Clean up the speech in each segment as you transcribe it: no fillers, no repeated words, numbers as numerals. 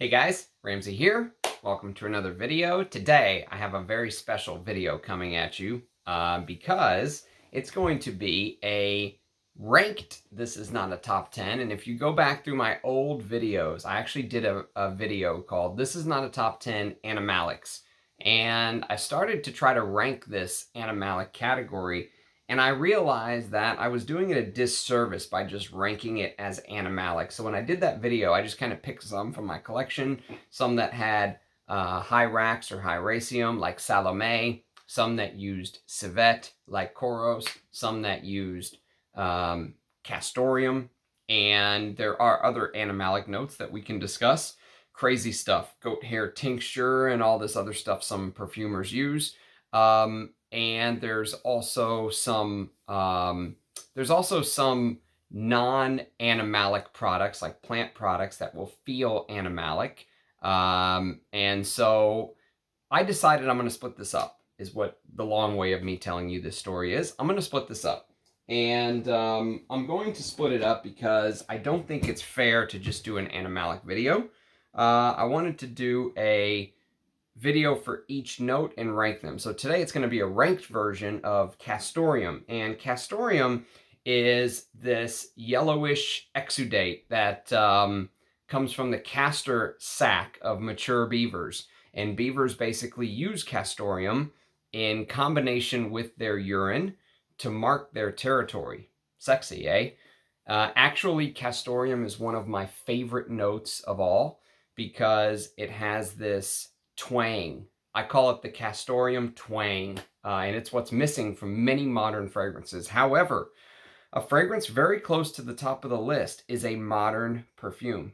Hey guys, Ramsey here. Welcome to another video. Today I have a very special video coming at you because it's going to be a ranked This Is Not a Top 10. And if you go back through my old videos, I actually did a video called This Is Not a Top 10 Animalics. And I started to try to rank this animalic category, and I realized that I was doing it a disservice by just ranking it as animalic. So when I did that video, I just kind of picked some from my collection, some that had high rax or high racium, like Salome, some that used civet, like Koros, some that used Castoreum, and there are other animalic notes that we can discuss. Crazy stuff, goat hair tincture and all this other stuff some perfumers use. And there's also some non-animalic products, like plant products, that will feel animalic. And so I decided I'm going to split this up, is what the long way of me telling you this story is. I'm going to split this up. And I'm going to split it up because I don't think it's fair to just do an animalic video. I wanted to do a video for each note and rank them. So today it's going to be a ranked version of Castoreum. And Castoreum is this yellowish exudate that comes from the castor sac of mature beavers. And beavers basically use Castoreum in combination with their urine to mark their territory. Sexy, eh? Actually, Castoreum is one of my favorite notes of all because it has this twang. I call it the Castoreum twang, and it's what's missing from many modern fragrances. However, a fragrance very close to the top of the list is a modern perfume.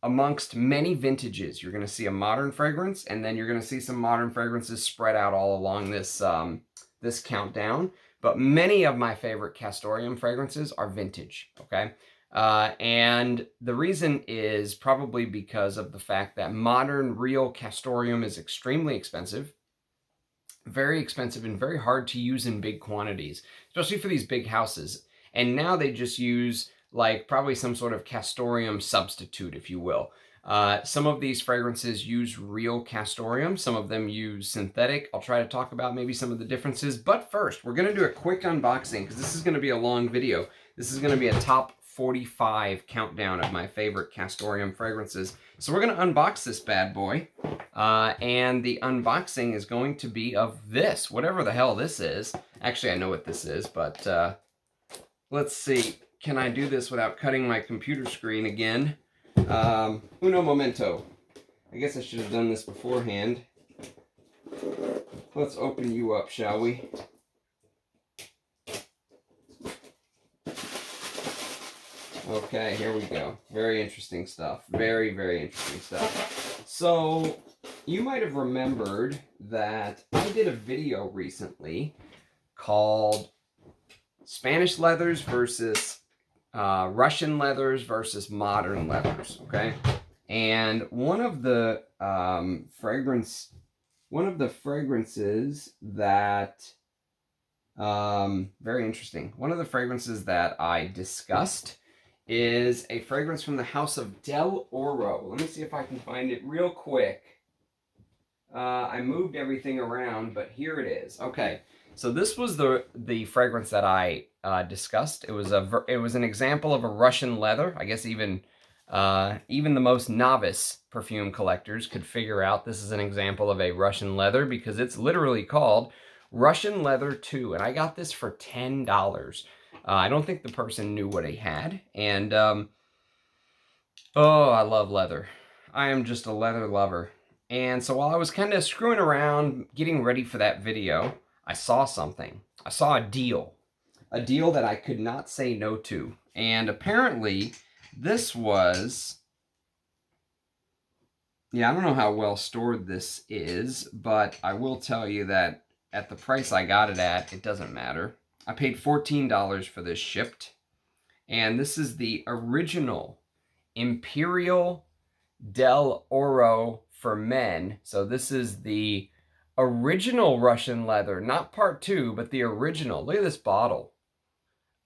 Amongst many vintages, you're going to see a modern fragrance, and then you're going to see some modern fragrances spread out all along this, this countdown. But many of my favorite Castoreum fragrances are vintage, okay? And the reason is probably because of the fact that modern real Castoreum is extremely expensive, very expensive, and very hard to use in big quantities, especially for these big houses. And now they just use like probably some sort of Castoreum substitute, if you will. Some of these fragrances use real Castoreum. Some of them use synthetic. I'll try to talk about maybe some of the differences. But first, we're going to do a quick unboxing because this is going to be a long video. This is going to be a top 45 countdown of my favorite Castoreum fragrances. So we're going to unbox this bad boy. And the unboxing is going to be of this, whatever the hell this is. Actually, I know what this is, but let's see. Can I do this without cutting my computer screen again? Uno momento. I guess I should have done this beforehand. Let's open you up, shall we? Okay, here we go. Very interesting stuff. Very, very interesting stuff. So, you might have remembered that I did a video recently called Spanish leathers versus Russian leathers versus modern leathers, okay? And one of the fragrances that very interesting. One of the fragrances that I discussed is a fragrance from the house of Del Oro. Let me see if I can find it real quick. I moved everything around, but here it is. Okay, so this was the fragrance that I discussed. It was an example of a Russian leather. I guess even the most novice perfume collectors could figure out this is an example of a Russian leather because it's literally called Russian Leather 2, and I got this for $10. I don't think the person knew what he had, and oh, I love leather. I am just a leather lover. And so while I was kind of screwing around, getting ready for that video, I saw something. I saw a deal that I could not say no to. And apparently, this was, yeah, I don't know how well stored this is, but I will tell you that at the price I got it at, it doesn't matter. I paid $14 for this shipped, and this is the original Imperial Del Oro for men. So this is the original Russian leather, not part 2, but the original. Look at this bottle.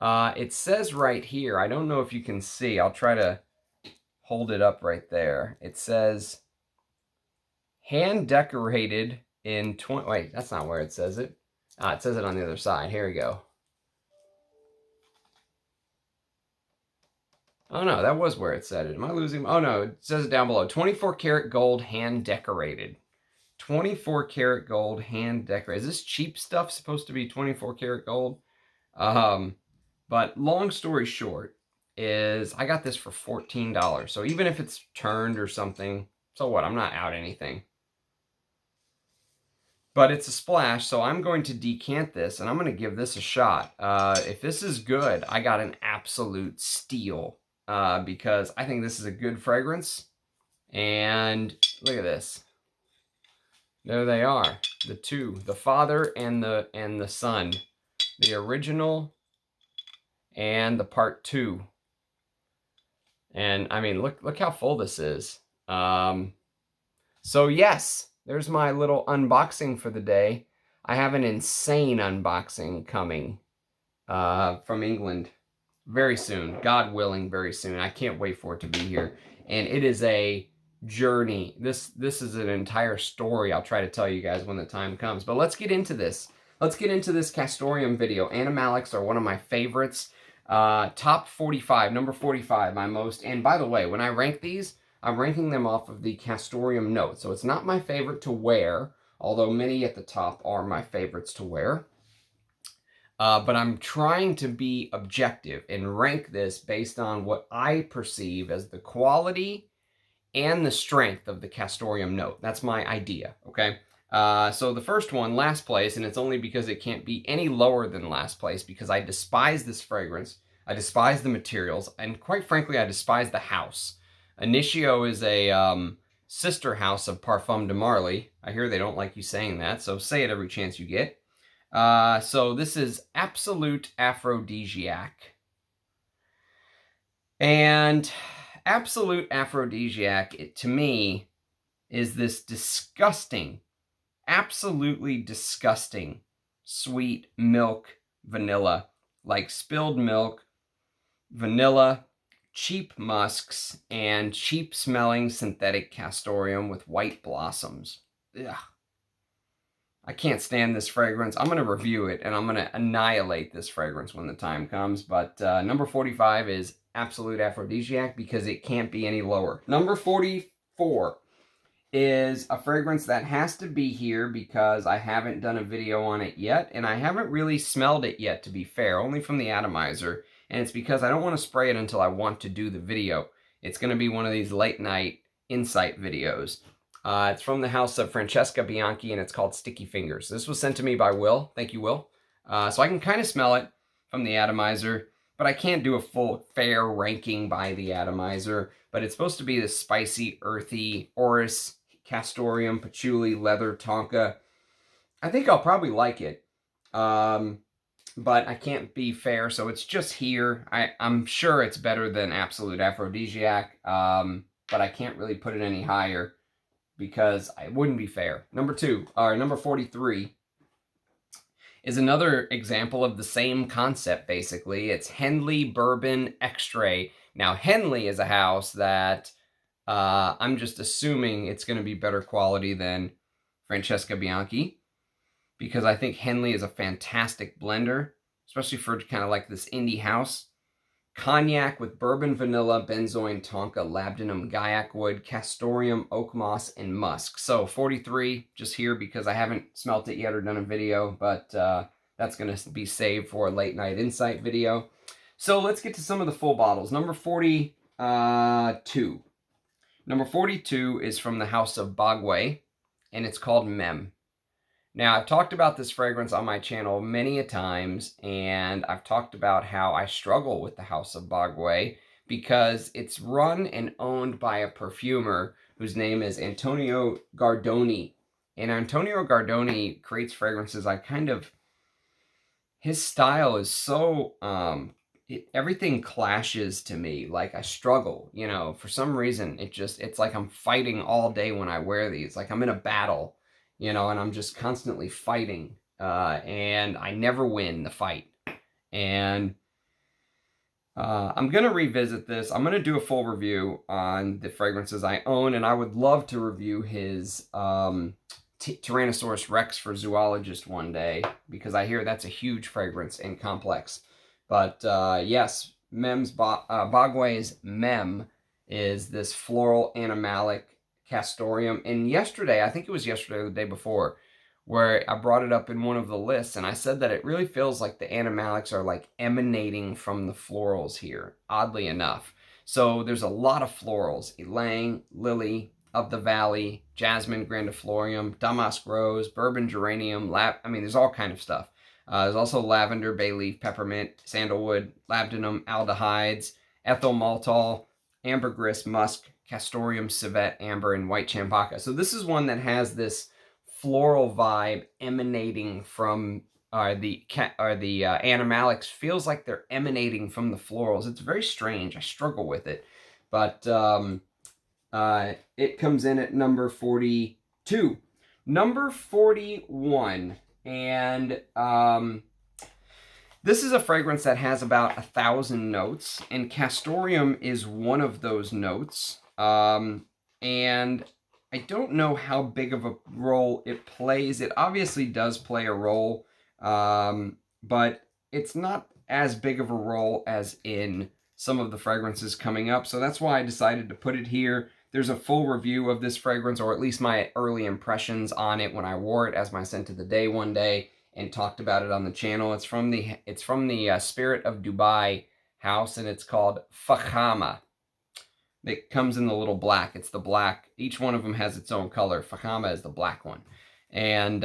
It says right here, I don't know if you can see, I'll try to hold it up right there. It says hand decorated in 20, wait, that's not where it says it. It says it on the other side. Here we go. Oh no, that was where it said it. Am I losing? Oh no, it says it down below. 24 karat gold hand decorated. 24 karat gold hand decorated. Is this cheap stuff supposed to be 24 karat gold? But long story short is I got this for $14. So even if it's turned or something, so what? I'm not out anything. But it's a splash, so I'm going to decant this, and I'm going to give this a shot. If this is good, I got an absolute steal, because I think this is a good fragrance. And look at this. There they are, the two, the father and the son, the original and the part 2. And I mean, look how full this is. So yes, there's my little unboxing for the day. I have an insane unboxing coming from England very soon. God willing, very soon. I can't wait for it to be here. And it is a journey. This is an entire story I'll try to tell you guys when the time comes. But let's get into this. Let's get into this Castoreum video. Animalics are one of my favorites. Top 45, number 45, my most. And by the way, when I rank these, I'm ranking them off of the Castoreum note. So it's not my favorite to wear, although many at the top are my favorites to wear. But I'm trying to be objective and rank this based on what I perceive as the quality and the strength of the Castoreum note. That's my idea, okay? So the first one, last place, and it's only because it can't be any lower than last place because I despise this fragrance, I despise the materials, and quite frankly, I despise the house. Initio is a sister house of Parfum de Marly. I hear they don't like you saying that, so say it every chance you get. So this is Absolute Aphrodisiac. And Absolute Aphrodisiac, to me, is this disgusting, absolutely disgusting sweet milk vanilla. Like spilled milk, vanilla, cheap musks, and cheap smelling synthetic Castoreum with white blossoms. Ugh. I can't stand this fragrance. I'm going to review it, and I'm going to annihilate this fragrance when the time comes. But number 45 is Absolute Aphrodisiac because it can't be any lower. Number 44 is a fragrance that has to be here because I haven't done a video on it yet, and I haven't really smelled it yet, to be fair, only from the atomizer. And it's because I don't want to spray it until I want to do the video. It's going to be one of these late night insight videos. It's from the house of Francesca, Bianchi, and it's called Sticky Fingers. This was sent to me by Will. Thank you, Will. So I can kind of smell it from the atomizer, but I can't do a full fair ranking by the atomizer. But it's supposed to be this spicy, earthy, orris, Castoreum, patchouli, leather, tonka. I think I'll probably like it. But I can't be fair, so it's just here. I'm sure it's better than Absolute Aphrodisiac, but I can't really put it any higher because it wouldn't be fair. Number 43 is another example of the same concept, basically. It's Hendley Bourbon Extrait. Now, Hendley is a house that I'm just assuming it's going to be better quality than Francesca Bianchi, because I think Hendley is a fantastic blender, especially for kind of like this indie house. Cognac with bourbon, vanilla, benzoin, tonka, labdanum, gaiac wood, Castoreum, oak moss, and musk. So 43, just here because I haven't smelt it yet or done a video, but that's going to be saved for a late night insight video. So let's get to some of the full bottles. Number 42. Number 42 is from the house of Bogue, and it's called MEM. Now, I've talked about this fragrance on my channel many a times, and I've talked about how I struggle with the house of Bogue because it's run and owned by a perfumer whose name is Antonio Gardoni. And Antonio Gardoni creates fragrances his style is so, everything clashes to me. Like, I struggle, you know, for some reason. It's like I'm fighting all day when I wear these. Like I'm in a battle, you know, and I'm just constantly fighting, and I never win the fight. And I'm going to revisit this. I'm going to do a full review on the fragrances I own, and I would love to review his Tyrannosaurus Rex for Zoologist one day, because I hear that's a huge fragrance and complex. But yes, Bogue MEM is this floral animalic Castoreum. And yesterday, I think it was yesterday or the day before, where I brought it up in one of the lists, and I said that it really feels like the animalics are like emanating from the florals here, oddly enough. So there's a lot of florals: ylang, lily, of the valley, jasmine grandiflorium, damask rose, bourbon geranium, there's all kind of stuff. There's also lavender, bay leaf, peppermint, sandalwood, labdanum, aldehydes, ethyl maltol, ambergris, musk, castoreum, civet, amber, and white champaca. So this is one that has this floral vibe emanating from the animalics. Feels like they're emanating from the florals. It's very strange. I struggle with it, but it comes in at number 42. Number 41, and this is a fragrance that has about 1,000 notes, and Castoreum is one of those notes. And I don't know how big of a role it plays. It obviously does play a role, but it's not as big of a role as in some of the fragrances coming up. So that's why I decided to put it here. There's a full review of this fragrance, or at least my early impressions on it when I wore it as my scent of the day one day and talked about it on the channel. It's from the Spirit of Dubai house, and it's called Fakhama. It comes in the little black. It's the black. Each one of them has its own color. Fakhama is the black one. And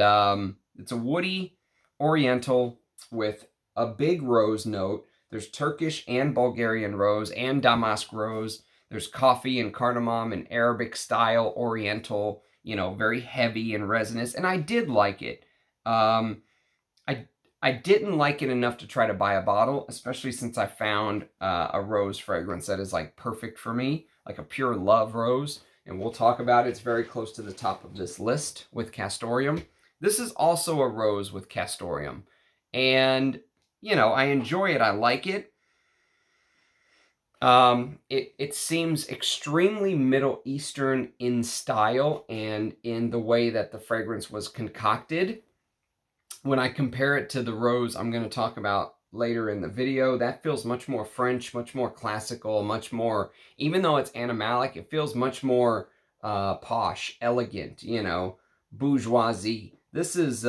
it's a woody oriental with a big rose note. There's Turkish and Bulgarian rose and damask rose. There's coffee and cardamom and Arabic style oriental, very heavy and resinous. And I did like it. I didn't like it enough to try to buy a bottle, especially since I found a rose fragrance that is like perfect for me, like a pure love rose. And we'll talk about it. It's very close to the top of this list with Castoreum. This is also a rose with Castoreum. And, I enjoy it. I like it. It seems extremely Middle Eastern in style and in the way that the fragrance was concocted. When I compare it to the rose I'm going to talk about later in the video, that feels much more French, much more classical, much more, even though it's animalic, it feels much more posh, elegant, bourgeoisie. This is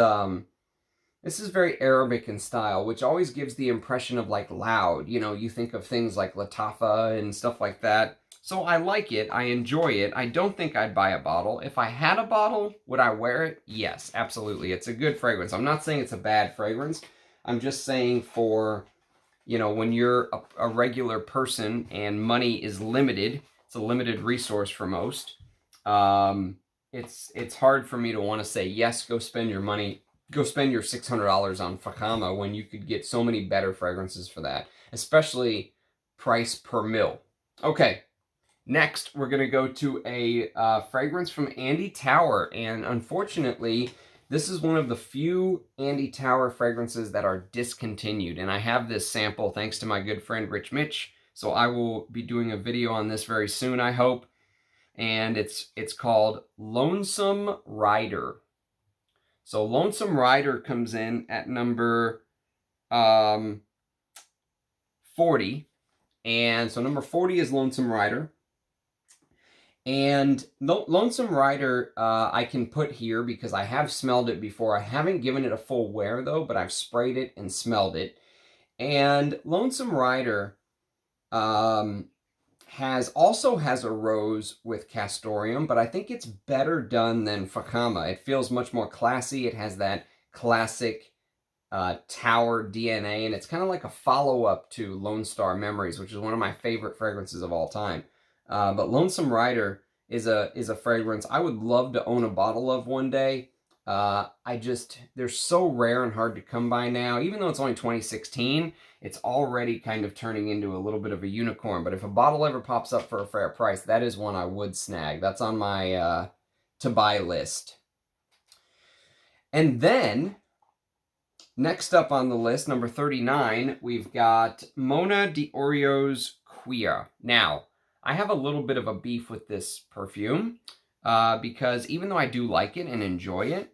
very Arabic in style, which always gives the impression of like loud. You think of things like Latafa and stuff like that. So I like it. I enjoy it. I don't think I'd buy a bottle. If I had a bottle, would I wear it? Yes, absolutely. It's a good fragrance. I'm not saying it's a bad fragrance. I'm just saying for, when you're a regular person and money is limited, it's a limited resource for most. It's hard for me to want to say, yes, go spend your money. Go spend your $600 on Fakhama when you could get so many better fragrances for that, especially price per mil. Okay. Next, we're going to go to a fragrance from Andy Tower, and unfortunately, this is one of the few Andy Tower fragrances that are discontinued, and I have this sample thanks to my good friend Rich Mitch, so I will be doing a video on this very soon, I hope, and it's called Lonesome Rider. So Lonesome Rider comes in at number 40, and so number 40 is Lonesome Rider. And Lonesome Rider I can put here because I have smelled it before. I haven't given it a full wear though, but I've sprayed it and smelled it. And Lonesome Rider also has a rose with Castoreum, but I think it's better done than Fakhama. It feels much more classy. It has that classic Tower DNA, and it's kind of like a follow-up to Lonestar Memories, which is one of my favorite fragrances of all time. But Lonesome Rider is a fragrance I would love to own a bottle of one day. They're so rare and hard to come by now. Even though it's only 2016, it's already kind of turning into a little bit of a unicorn. But if a bottle ever pops up for a fair price, that is one I would snag. That's on my to buy list. And then Next up on the list, number 39, we've got Mona di Orio's Cuir. Now, I have a little bit of a beef with this perfume because even though I do like it and enjoy it,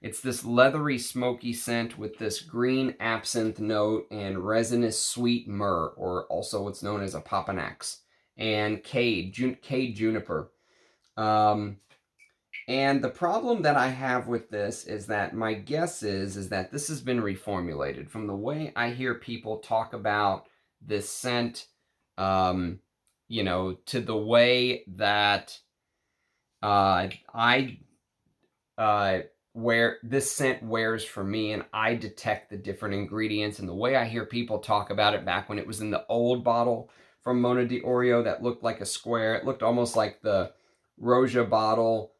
it's this leathery, smoky scent with this green absinthe note and resinous sweet myrrh, or also what's known as a papanax, and cade juniper. And the problem that I have with this is that my guess is that this has been reformulated. From the way I hear people talk about this scent, you know, to the way that where this scent wears for me, and I detect the different ingredients, and the way I hear people talk about it back when it was in the old bottle from Mona di Orio that looked like a square. It looked almost like the Roja bottle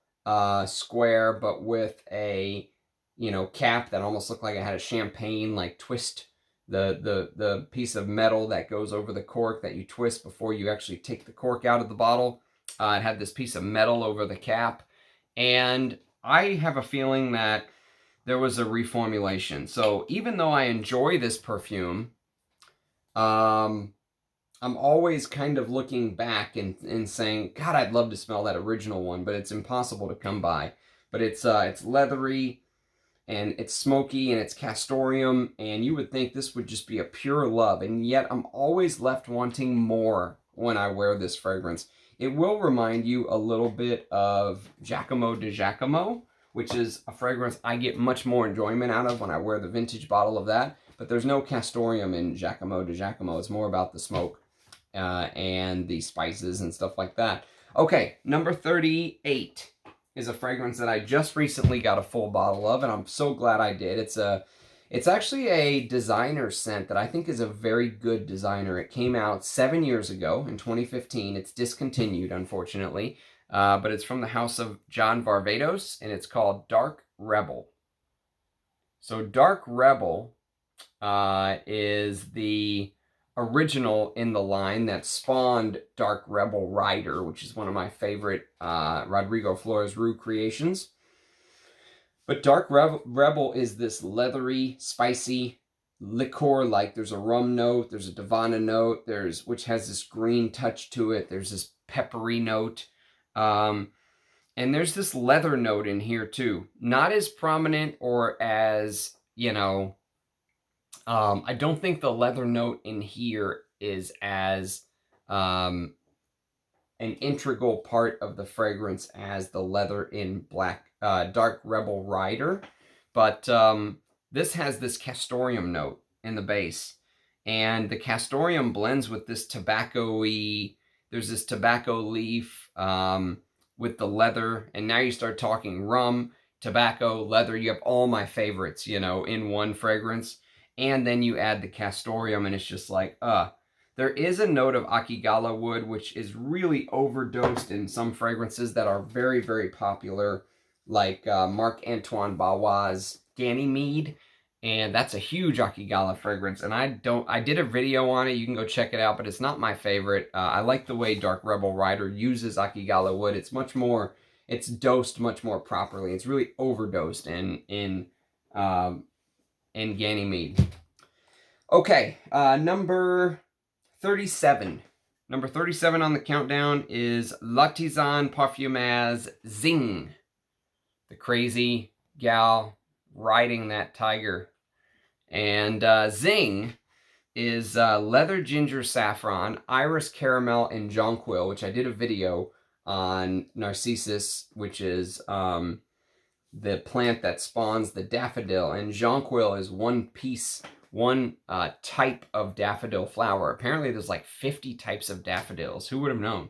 square, but with a, you know, cap that almost looked like it had a champagne like twist, the piece of metal that goes over the cork that you twist before you actually take the cork out of the bottle. It had this piece of metal over the cap, and I have a feeling that there was a reformulation. So even though I enjoy this perfume, I'm always kind of looking back and saying, God, I'd love to smell that original one, but it's impossible to come by. But it's leathery, and it's smoky, and it's Castoreum, and you would think this would just be a pure love, and yet I'm always left wanting more when I wear this fragrance. It will remind you a little bit of Giacomo di Giacomo, which is a fragrance I get much more enjoyment out of when I wear the vintage bottle of that, but there's no Castoreum in Giacomo di Giacomo. It's more about the smoke and the spices and stuff like that. Okay, number 38 is a fragrance that I just recently got a full bottle of, and I'm so glad I did. It's actually a designer scent that I think is a very good designer. It came out 7 years ago in 2015. It's discontinued, unfortunately, but it's from the house of John Varvatos, and it's called Dark Rebel. So Dark Rebel is the original in the line that spawned Dark Rebel Rider, which is one of my favorite Rodrigo Flores Rue creations. But Dark Rebel is this leathery, spicy liqueur, like there's a rum note, there's a Divana note, which has this green touch to it, there's this peppery note, and there's this leather note in here too. Not as prominent or as, you know, I don't think the leather note in here is as an integral part of the fragrance as the leather in Dark Rebel Rider, but this has this Castoreum note in the base, and the Castoreum blends with this tobacco-y, there's this tobacco leaf with the leather, and now you start talking rum, tobacco, leather, you have all my favorites, you know, in one fragrance. And then you add the Castoreum, and it's just like, There is a note of Akigala wood, which is really overdosed in some fragrances that are very, very popular, like Marc-Antoine Bauois' Ganymede, and that's a huge Akigala fragrance, and I did a video on it, you can go check it out, but it's not my favorite. I like the way Dark Rebel Rider uses Akigala wood. It's dosed much more properly. It's really overdosed in Ganymede. Okay, number 37. Number 37 on the countdown is L'Artisan Parfumeur's Dzing. The crazy gal riding that tiger. And Dzing is leather ginger saffron, iris caramel, and jonquil, which I did a video on Narcissus, which is the plant that spawns the daffodil, and jonquil is one type of daffodil flower. Apparently there's like 50 types of daffodils. Who would have known?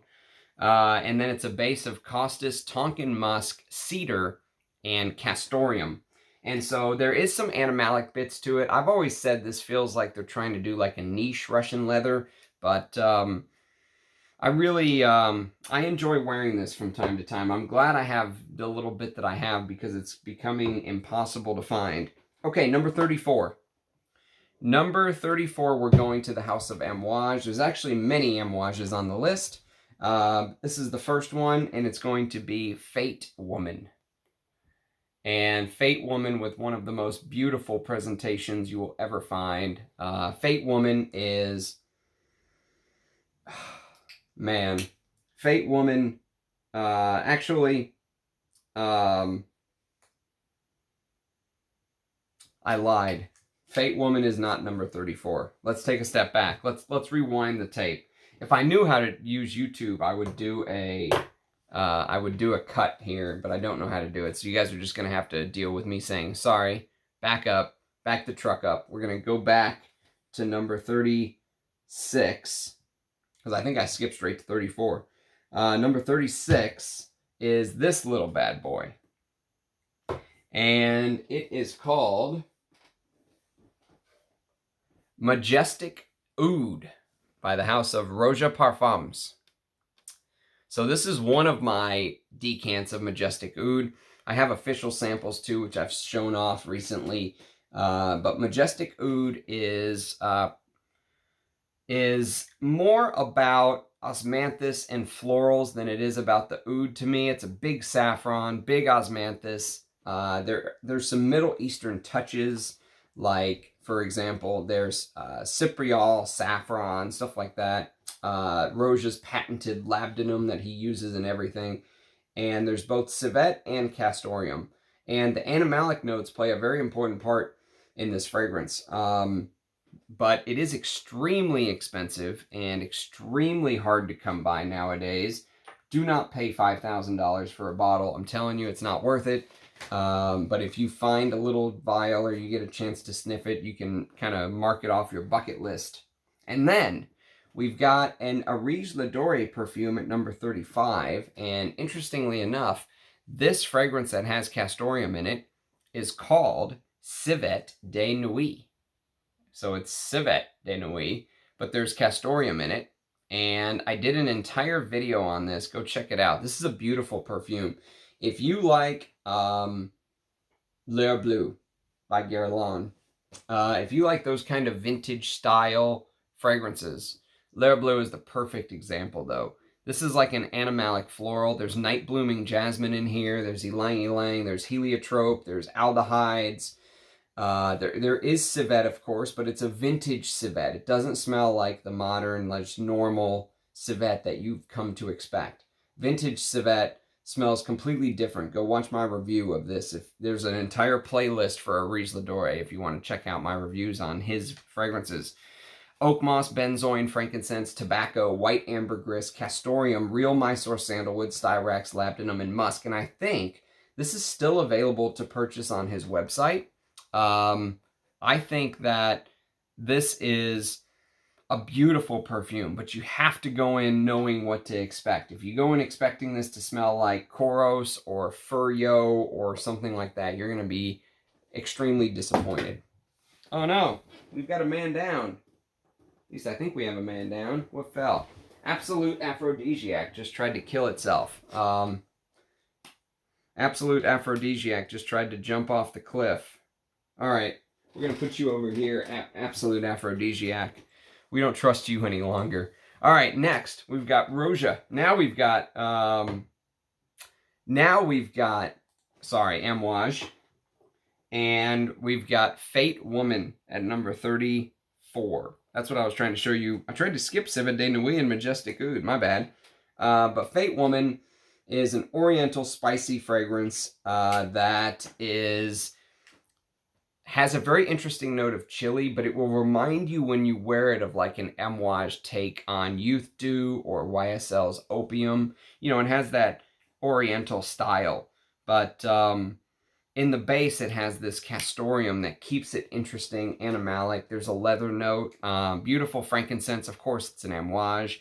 And then it's a base of costus, Tonkin musk, cedar, and Castoreum. And so there is some animalic bits to it. I've always said this feels like they're trying to do like a niche Russian leather, but I really, I enjoy wearing this from time to time. I'm glad I have the little bit that I have because it's becoming impossible to find. Okay, number 34. Number 34, we're going to the house of Amouage. There's actually many Amouages on the list. This is the first one, and it's going to be Fate Woman. And Fate Woman with one of the most beautiful presentations you will ever find. Fate Woman is... Man. Fate Woman... actually... I lied. Fate Woman is not number 34. Let's take a step back. Let's rewind the tape. If I knew how to use YouTube, I would do a cut here, but I don't know how to do it. So you guys are just gonna have to deal with me saying sorry. Back up, back the truck up. We're gonna go back to number 36 because I think I skipped straight to 34. Number 36 is this little bad boy, and it is called Majestic Ood by the house of Roja Parfums. So this is one of my decants of Majestic Oud. I have official samples too, which I've shown off recently. But Majestic Oud is more about osmanthus and florals than it is about the oud to me. It's a big saffron, big osmanthus. There's some Middle Eastern touches, like, for example, there's cypriol, saffron, stuff like that. Roja's patented labdanum that he uses in everything. And there's both civet and castoreum. And the animalic notes play a very important part in this fragrance. But it is extremely expensive and extremely hard to come by nowadays. Do not pay $5,000 for a bottle. I'm telling you, it's not worth it. But if you find a little vial or you get a chance to sniff it, you can kind of mark it off your bucket list. And then we've got an Arige Ladore perfume at number 35. And interestingly enough, this fragrance that has castoreum in it is called Civet de Nuit. So it's Civet de Nuit, but there's castoreum in it. And I did an entire video on this. Go check it out. This is a beautiful perfume. If you like L'Air Bleu by Guerlain, if you like those kind of vintage style fragrances, L'Air Bleu is the perfect example though. This is like an animalic floral. There's night blooming jasmine in here. There's ylang ylang. There's heliotrope. There's aldehydes. There is civet, of course, but it's a vintage civet. It doesn't smell like the modern, like normal civet that you've come to expect. Vintage civet smells completely different. Go watch my review of this. If there's an entire playlist for Arige Ladore if you want to check out my reviews on his fragrances. Oak moss, benzoin, frankincense, tobacco, white ambergris, castoreum, real Mysore sandalwood, styrax, labdanum, and musk. And I think this is still available to purchase on his website. I think that this is a beautiful perfume, but you have to go in knowing what to expect. If you go in expecting this to smell like Koros or Furio or something like that, you're going to be extremely disappointed. Oh no, we've got a man down. At least I think we have a man down. What fell? Absolute Aphrodisiac just tried to kill itself. Absolute Aphrodisiac just tried to jump off the cliff. All right, we're going to put you over here, Absolute Aphrodisiac. We don't trust you any longer. All right, next, we've got Roja. Now we've got, Amouage. And we've got Fate Woman at number 34. That's what I was trying to show you. I tried to skip Civet de Nuit and Majestic Oud, my bad. But Fate Woman is an oriental spicy fragrance that has a very interesting note of chili, but it will remind you when you wear it of like an Amouage take on Youth Dew or YSL's Opium. You know, it has that oriental style. But in the base, it has this castoreum that keeps it interesting, animalic. There's a leather note. Beautiful frankincense. Of course, it's an Amouage.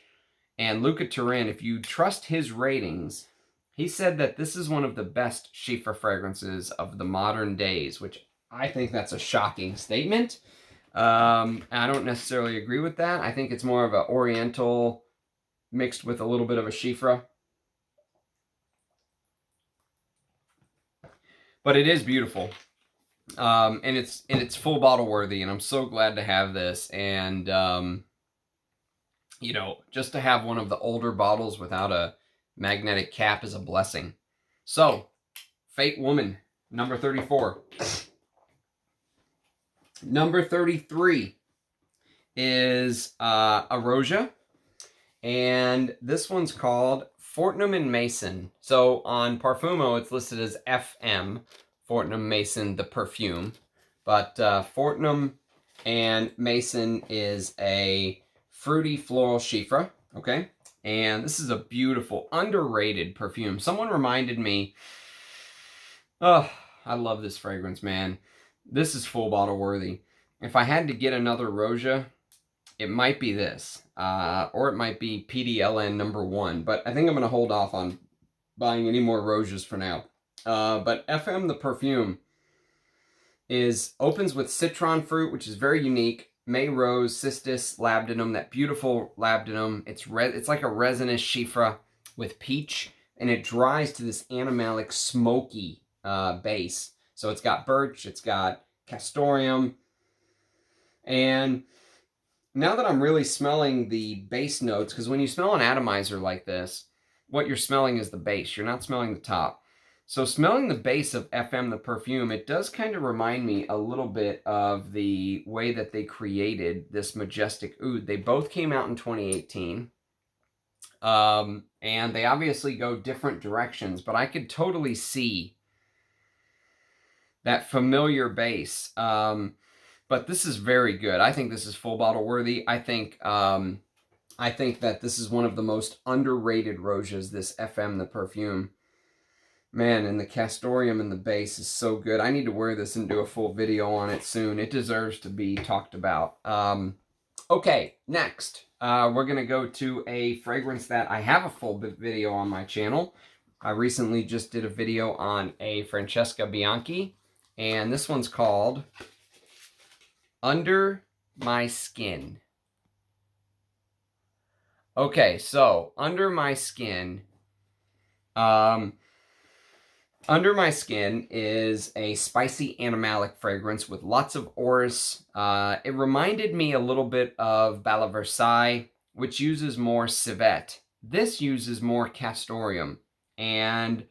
And Luca Turin, if you trust his ratings, he said that this is one of the best Schiffer fragrances of the modern days, which I think that's a shocking statement. I don't necessarily agree with that. I think it's more of an oriental mixed with a little bit of a Schiffer. But it is beautiful. And it's full bottle worthy, and I'm so glad to have this. And you know, just to have one of the older bottles without a magnetic cap is a blessing. So, Fate Woman. Number 34. Number 33 is a Roja. And this one's called Fortnum and Mason. So on Parfumo, it's listed as FM, Fortnum Mason, the perfume. But Fortnum and Mason is a fruity floral chiffre, okay? And this is a beautiful, underrated perfume. Someone reminded me, oh, I love this fragrance, man. This is full bottle worthy. If I had to get another Roja, it might be this, or it might be PDLN number 1, but I think I'm going to hold off on buying any more Rojas for now. But FM, the perfume, opens with citron fruit, which is very unique. May rose, cistus, labdanum, that beautiful labdanum. It's like a resinous chiffre with peach, and it dries to this animalic, smoky base. So it's got birch, it's got castoreum, and now that I'm really smelling the base notes, because when you smell an atomizer like this, what you're smelling is the base. You're not smelling the top. So smelling the base of FM, the perfume, it does kind of remind me a little bit of the way that they created this Majestic Oud. They both came out in 2018. And they obviously go different directions, but I could totally see that familiar base. But this is very good. I think this is full bottle worthy. I think that this is one of the most underrated Rojas, this FM, the perfume. Man, and the Castoreum in the base is so good. I need to wear this and do a full video on it soon. It deserves to be talked about. Okay, next, we're going to go to a fragrance that I have a full video on my channel. I recently just did a video on a Francesca Bianchi, and this one's called Under My Skin. Okay, so Under My Skin. Under My Skin is a spicy animalic fragrance with lots of orris. It reminded me a little bit of Bala Versailles, which uses more civet. This uses more castoreum, and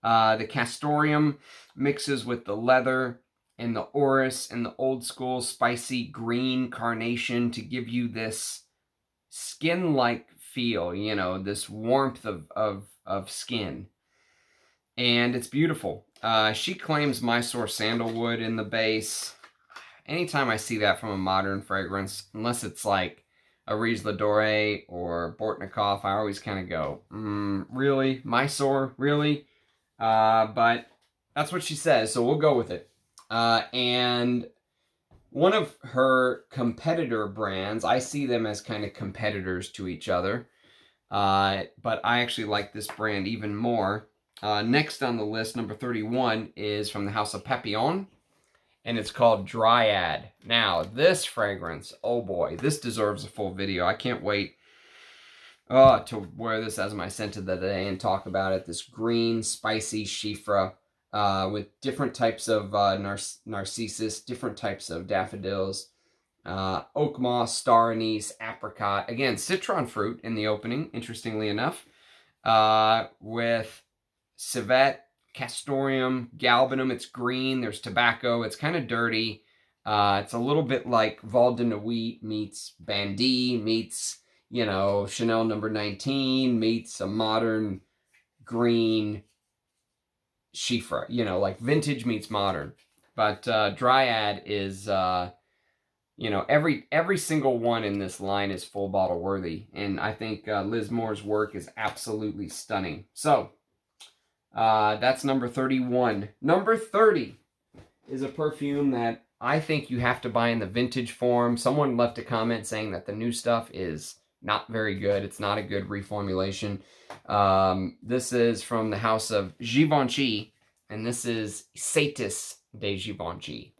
the castoreum mixes with the leather and the orris and the old school spicy green carnation to give you this skin-like feel, you know, this warmth of skin. And it's beautiful. She claims Mysore sandalwood in the base. Anytime I see that from a modern fragrance, unless it's like a Riz Ladore or Bortnikov, I always kind of go, really? Mysore? Really? But that's what she says, so we'll go with it. And one of her competitor brands, I see them as kind of competitors to each other, but I actually like this brand even more. Next on the list, number 31, is from the house of Papillon, and it's called Dryad. Now, this fragrance, oh boy, this deserves a full video. I can't wait to wear this as my scent of the day and talk about it. This green, spicy chiffre with different types of narcissus, different types of daffodils, oak moss, star anise, apricot. Again, citron fruit in the opening, interestingly enough, with civet, castoreum, galbanum. It's green. There's tobacco. It's kind of dirty. It's a little bit like Val de Nuit meets Bandy meets, you know, Chanel number 19 meets a modern green chiffre. You know, like vintage meets modern. But Dryad is, you know, every single one in this line is full bottle worthy. And I think Liz Moore's work is absolutely stunning. So, that's number 31. Number 30 is a perfume that I think you have to buy in the vintage form. Someone left a comment saying that the new stuff is not very good. It's not a good reformulation. This is from the house of Givenchy, and this is Ysatis de Givenchy.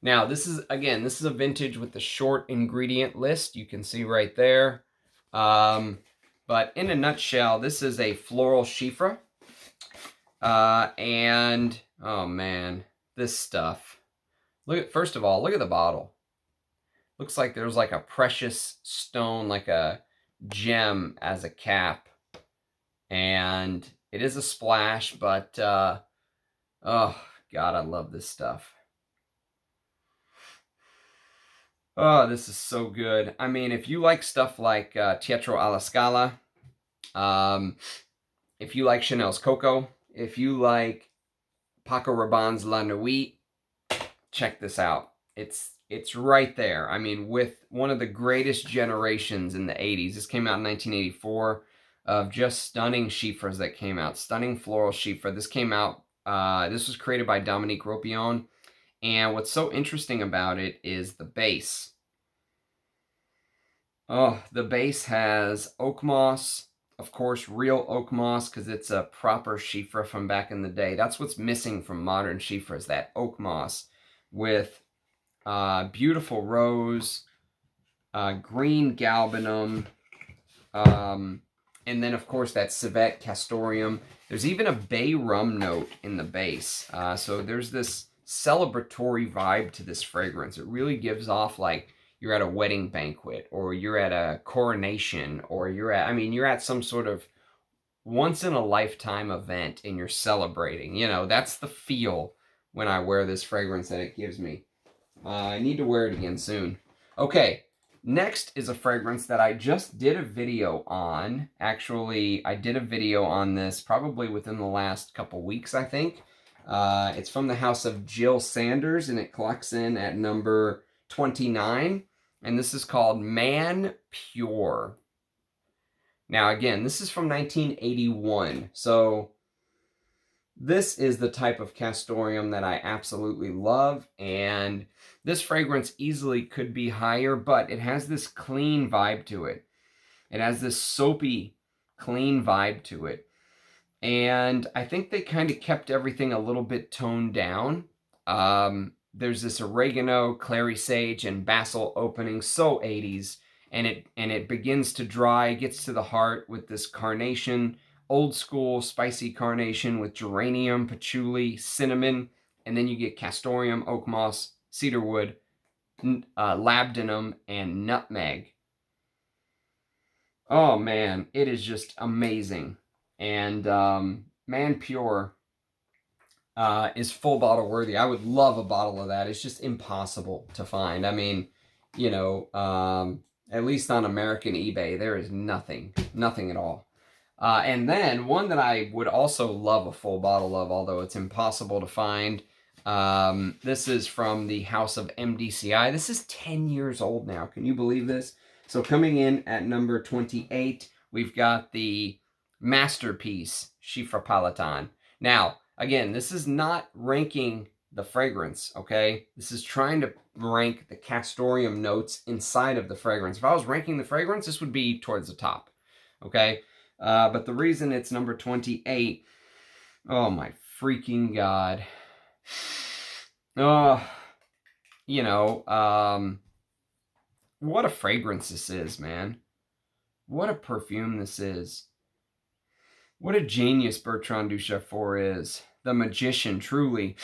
Now, this is a vintage with the short ingredient list. You can see right there. But in a nutshell, this is a floral chiffre. And, oh man, this stuff. First of all, look at the bottle. Looks like there's like a precious stone, like a gem as a cap. And it is a splash, but, Oh, God, I love this stuff. Oh, this is so good. I mean, if you like stuff like Teatro alla Scala, if you like Chanel's Coco, if you like Paco Rabanne's La Nuit, check this out. It's right there. I mean, with one of the greatest generations in the 80s. This came out in 1984 of just stunning chiffres that came out. Stunning floral chiffre. This came out, this was created by Dominique Ropion. And what's so interesting about it is the base. Oh, the base has oak moss, of course, real oak moss, because it's a proper chiffre from back in the day. That's what's missing from modern chiffres, that oak moss with beautiful rose, green galbanum, and then, of course, that civet castoreum. There's even a bay rum note in the base. So there's this celebratory vibe to this fragrance. It really gives off like you're at a wedding banquet, or you're at a coronation, or you're at some sort of once-in-a-lifetime event and you're celebrating. You know, that's the feel when I wear this fragrance that it gives me. I need to wear it again soon. Okay, next is a fragrance that I just did a video on. Actually, I did a video on this probably within the last couple weeks, I think. It's from the house of Jil Sander, and it clocks in at number 29. And this is called Man Pure. Now, again, this is from 1981. So this is the type of Castoreum that I absolutely love, and this fragrance easily could be higher, but it has this clean vibe to it. It has this soapy, clean vibe to it. And I think they kind of kept everything a little bit toned down. There's this oregano, clary sage, and basil opening, so 80s. And it begins to dry, gets to the heart with this carnation, old school spicy carnation with geranium, patchouli, cinnamon, and then you get castoreum, oak moss, cedarwood, labdanum, and nutmeg. Oh man, it is just amazing. And Man Pure is full bottle worthy. I would love a bottle of that. It's just impossible to find. I mean, you know, at least on American eBay, there is nothing at all. And then one that I would also love a full bottle of, although it's impossible to find. This is from the house of MDCI. This is 10 years old now. Can you believe this? So coming in at number 28, we've got the Masterpiece Chiffre Palatine. Now, again, this is not ranking the fragrance, okay? This is trying to rank the Castoreum notes inside of the fragrance. If I was ranking the fragrance, this would be towards the top, okay? But the reason it's number 28, oh my freaking God. Oh, you know, what a fragrance this is, man. What a perfume this is. What a genius Bertrand Duchefort is. The magician, truly.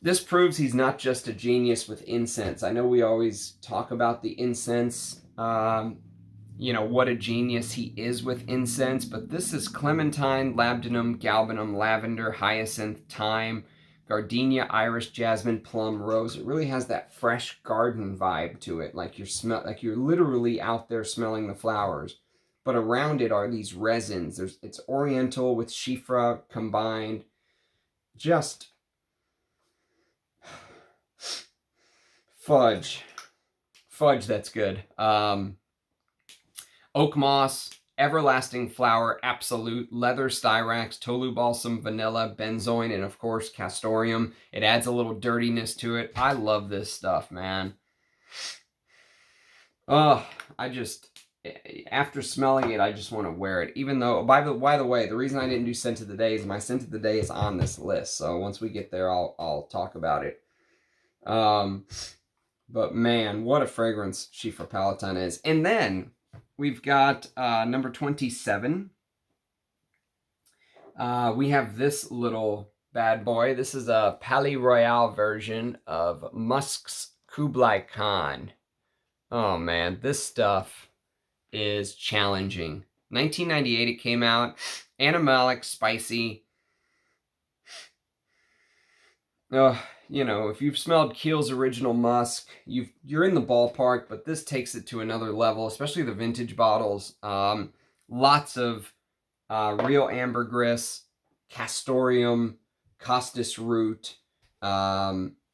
This proves he's not just a genius with incense. I know we always talk about the incense, you know, what a genius he is with incense, but this is clementine, labdanum, galbanum, lavender, hyacinth, thyme, gardenia, iris, jasmine, plum, rose. It really has that fresh garden vibe to it, like you're literally out there smelling the flowers. But around it are these resins. It's oriental with chiffre combined. Just fudge, that's good. Oak moss, everlasting flower, absolute, leather, styrax, tolu balsam, vanilla, benzoin, and of course castoreum. It adds a little dirtiness to it. I love this stuff, man. Oh, after smelling it, I just want to wear it. Even though, by the way, the reason I didn't do scent of the day is my scent of the day is on this list. So once we get there, I'll talk about it. But man, what a fragrance Chiffre Palatine is. And then we've got number 27. We have this little bad boy. This is a Palais Royal version of Musk's Kublai Khan. Oh man, this stuff is challenging. 1998 it came out. Animalic, spicy. you know, if you've smelled Kiehl's Original Musk, you're in the ballpark, but this takes it to another level, especially the vintage bottles. Lots of real ambergris, castoreum, costus root,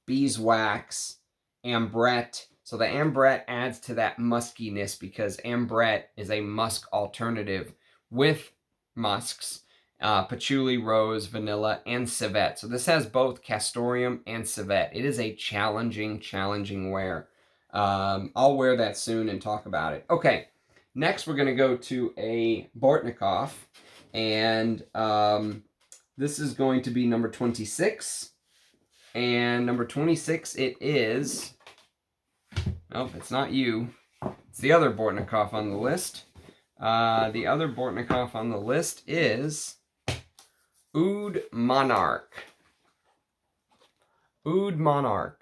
beeswax, ambrette. So the ambrette adds to that muskiness because ambrette is a musk alternative with musks. Patchouli, rose, vanilla, and civet. So this has both castoreum and civet. It is a challenging wear. I'll wear that soon and talk about it. Okay, next we're going to go to a Bortnikov, and this is going to be number 26. And number 26, it is... Nope, it's not you. It's the other Bortnikov on the list. The other Bortnikov on the list is... Oud Monarch. Oud Monarch.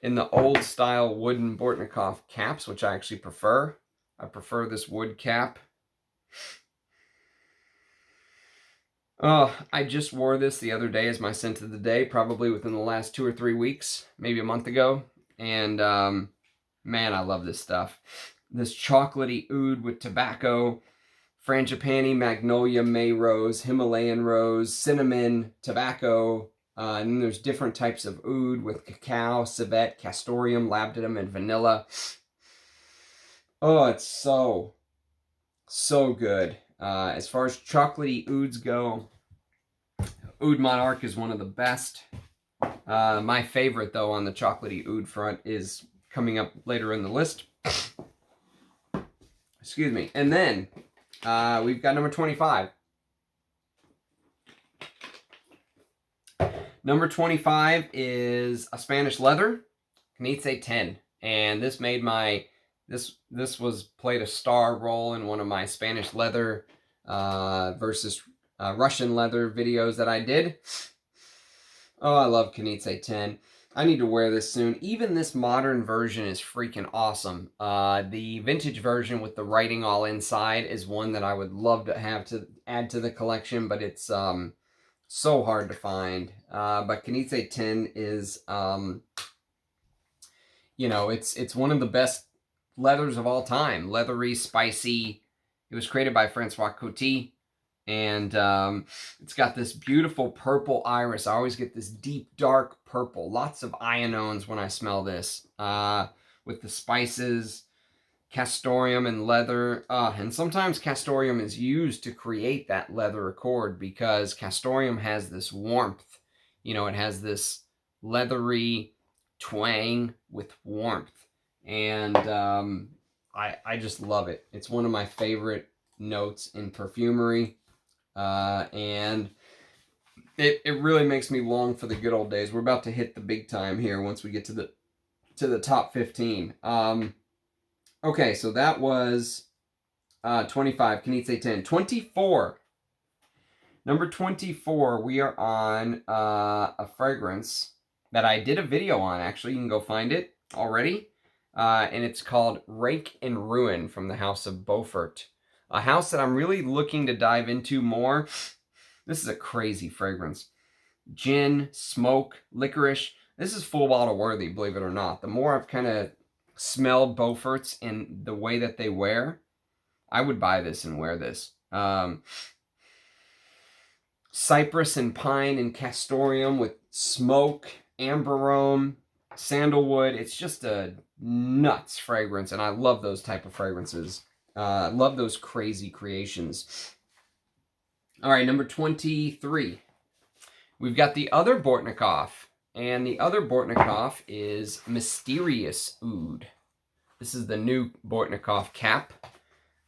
In the old style wooden Bortnikov caps, which I actually prefer. I prefer this wood cap. I just wore this the other day as my scent of the day, probably within the last 2 or 3 weeks, maybe a month ago. And man, I love this stuff. This chocolatey oud with tobacco, frangipani, magnolia, May rose, Himalayan rose, cinnamon, tobacco, and then there's different types of oud with cacao, civet, castoreum, labdanum, and vanilla. Oh, it's so good. As far as chocolatey ouds go, Oud Monarch is one of the best. My favorite, though, on the chocolatey oud front is coming up later in the list. Excuse me. And then we've got number 25. Number 25 is a Spanish leather, Canitze 10. And this made my... This was played a star role in one of my Spanish leather versus Russian leather videos that I did. Oh, I love Canitze 10. I need to wear this soon. Even this modern version is freaking awesome. The vintage version with the writing all inside is one that I would love to have to add to the collection, but it's so hard to find. But Canitze 10 is, you know, it's one of the best leathers of all time. Leathery, spicy. It was created by Francois Coty. And it's got this beautiful purple iris. I always get this deep, dark purple. Lots of ionones when I smell this. With the spices, castoreum, and leather. And sometimes castoreum is used to create that leather accord because castoreum has this warmth. You know, it has this leathery twang with warmth. And I just love it. It's one of my favorite notes in perfumery. And it really makes me long for the good old days. We're about to hit the big time here once we get to the top 15. Okay, so that was 25, Canitze 10. 24. Number 24, we are on a fragrance that I did a video on, actually. You can go find it already. And it's called Rake and Ruin from the House of Beaufort. A house that I'm really looking to dive into more. This is a crazy fragrance. Gin, smoke, licorice. This is full bottle worthy, believe it or not. The more I've kind of smelled Beauforts in the way that they wear, I would buy this and wear this. Cypress and pine and castoreum with smoke, amberome, sandalwood. It's just a nuts fragrance, and I love those type of fragrances. Love those crazy creations. All right, number 23. We've got the other Bortnikov, and the other Bortnikov is Mysterious Oud. This is the new Bortnikov cap.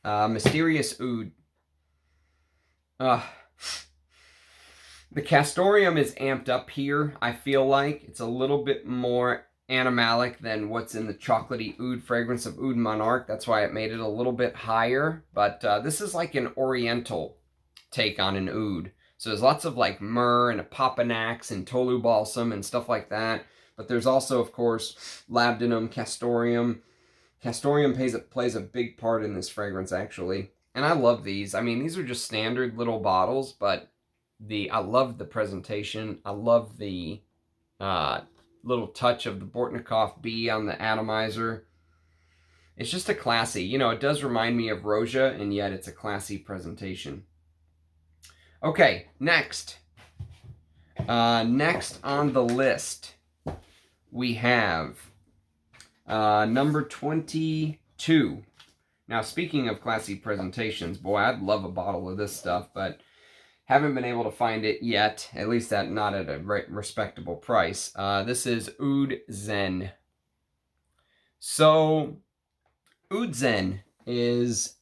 Mysterious Oud. The castoreum is amped up here, I feel like. It's a little bit more animalic than what's in the chocolatey oud fragrance of Oud Monarch. That's why it made it a little bit higher. But this is like an oriental take on an oud. So there's lots of like myrrh and apopanax and tolu balsam and stuff like that. But there's also, of course, labdanum, castoreum. Castoreum plays a big part in this fragrance, actually. And I love these. I mean, these are just standard little bottles, but I love the presentation. I love the little touch of the Bortnikov bee on the atomizer. It's just a classy, you know, it does remind me of Roja, and yet it's a classy presentation. Okay, next. Next on the list, we have number 22. Now, speaking of classy presentations, boy, I'd love a bottle of this stuff, but haven't been able to find it yet, at least not at a respectable price. This is Ood Zen. So, Ood Zen is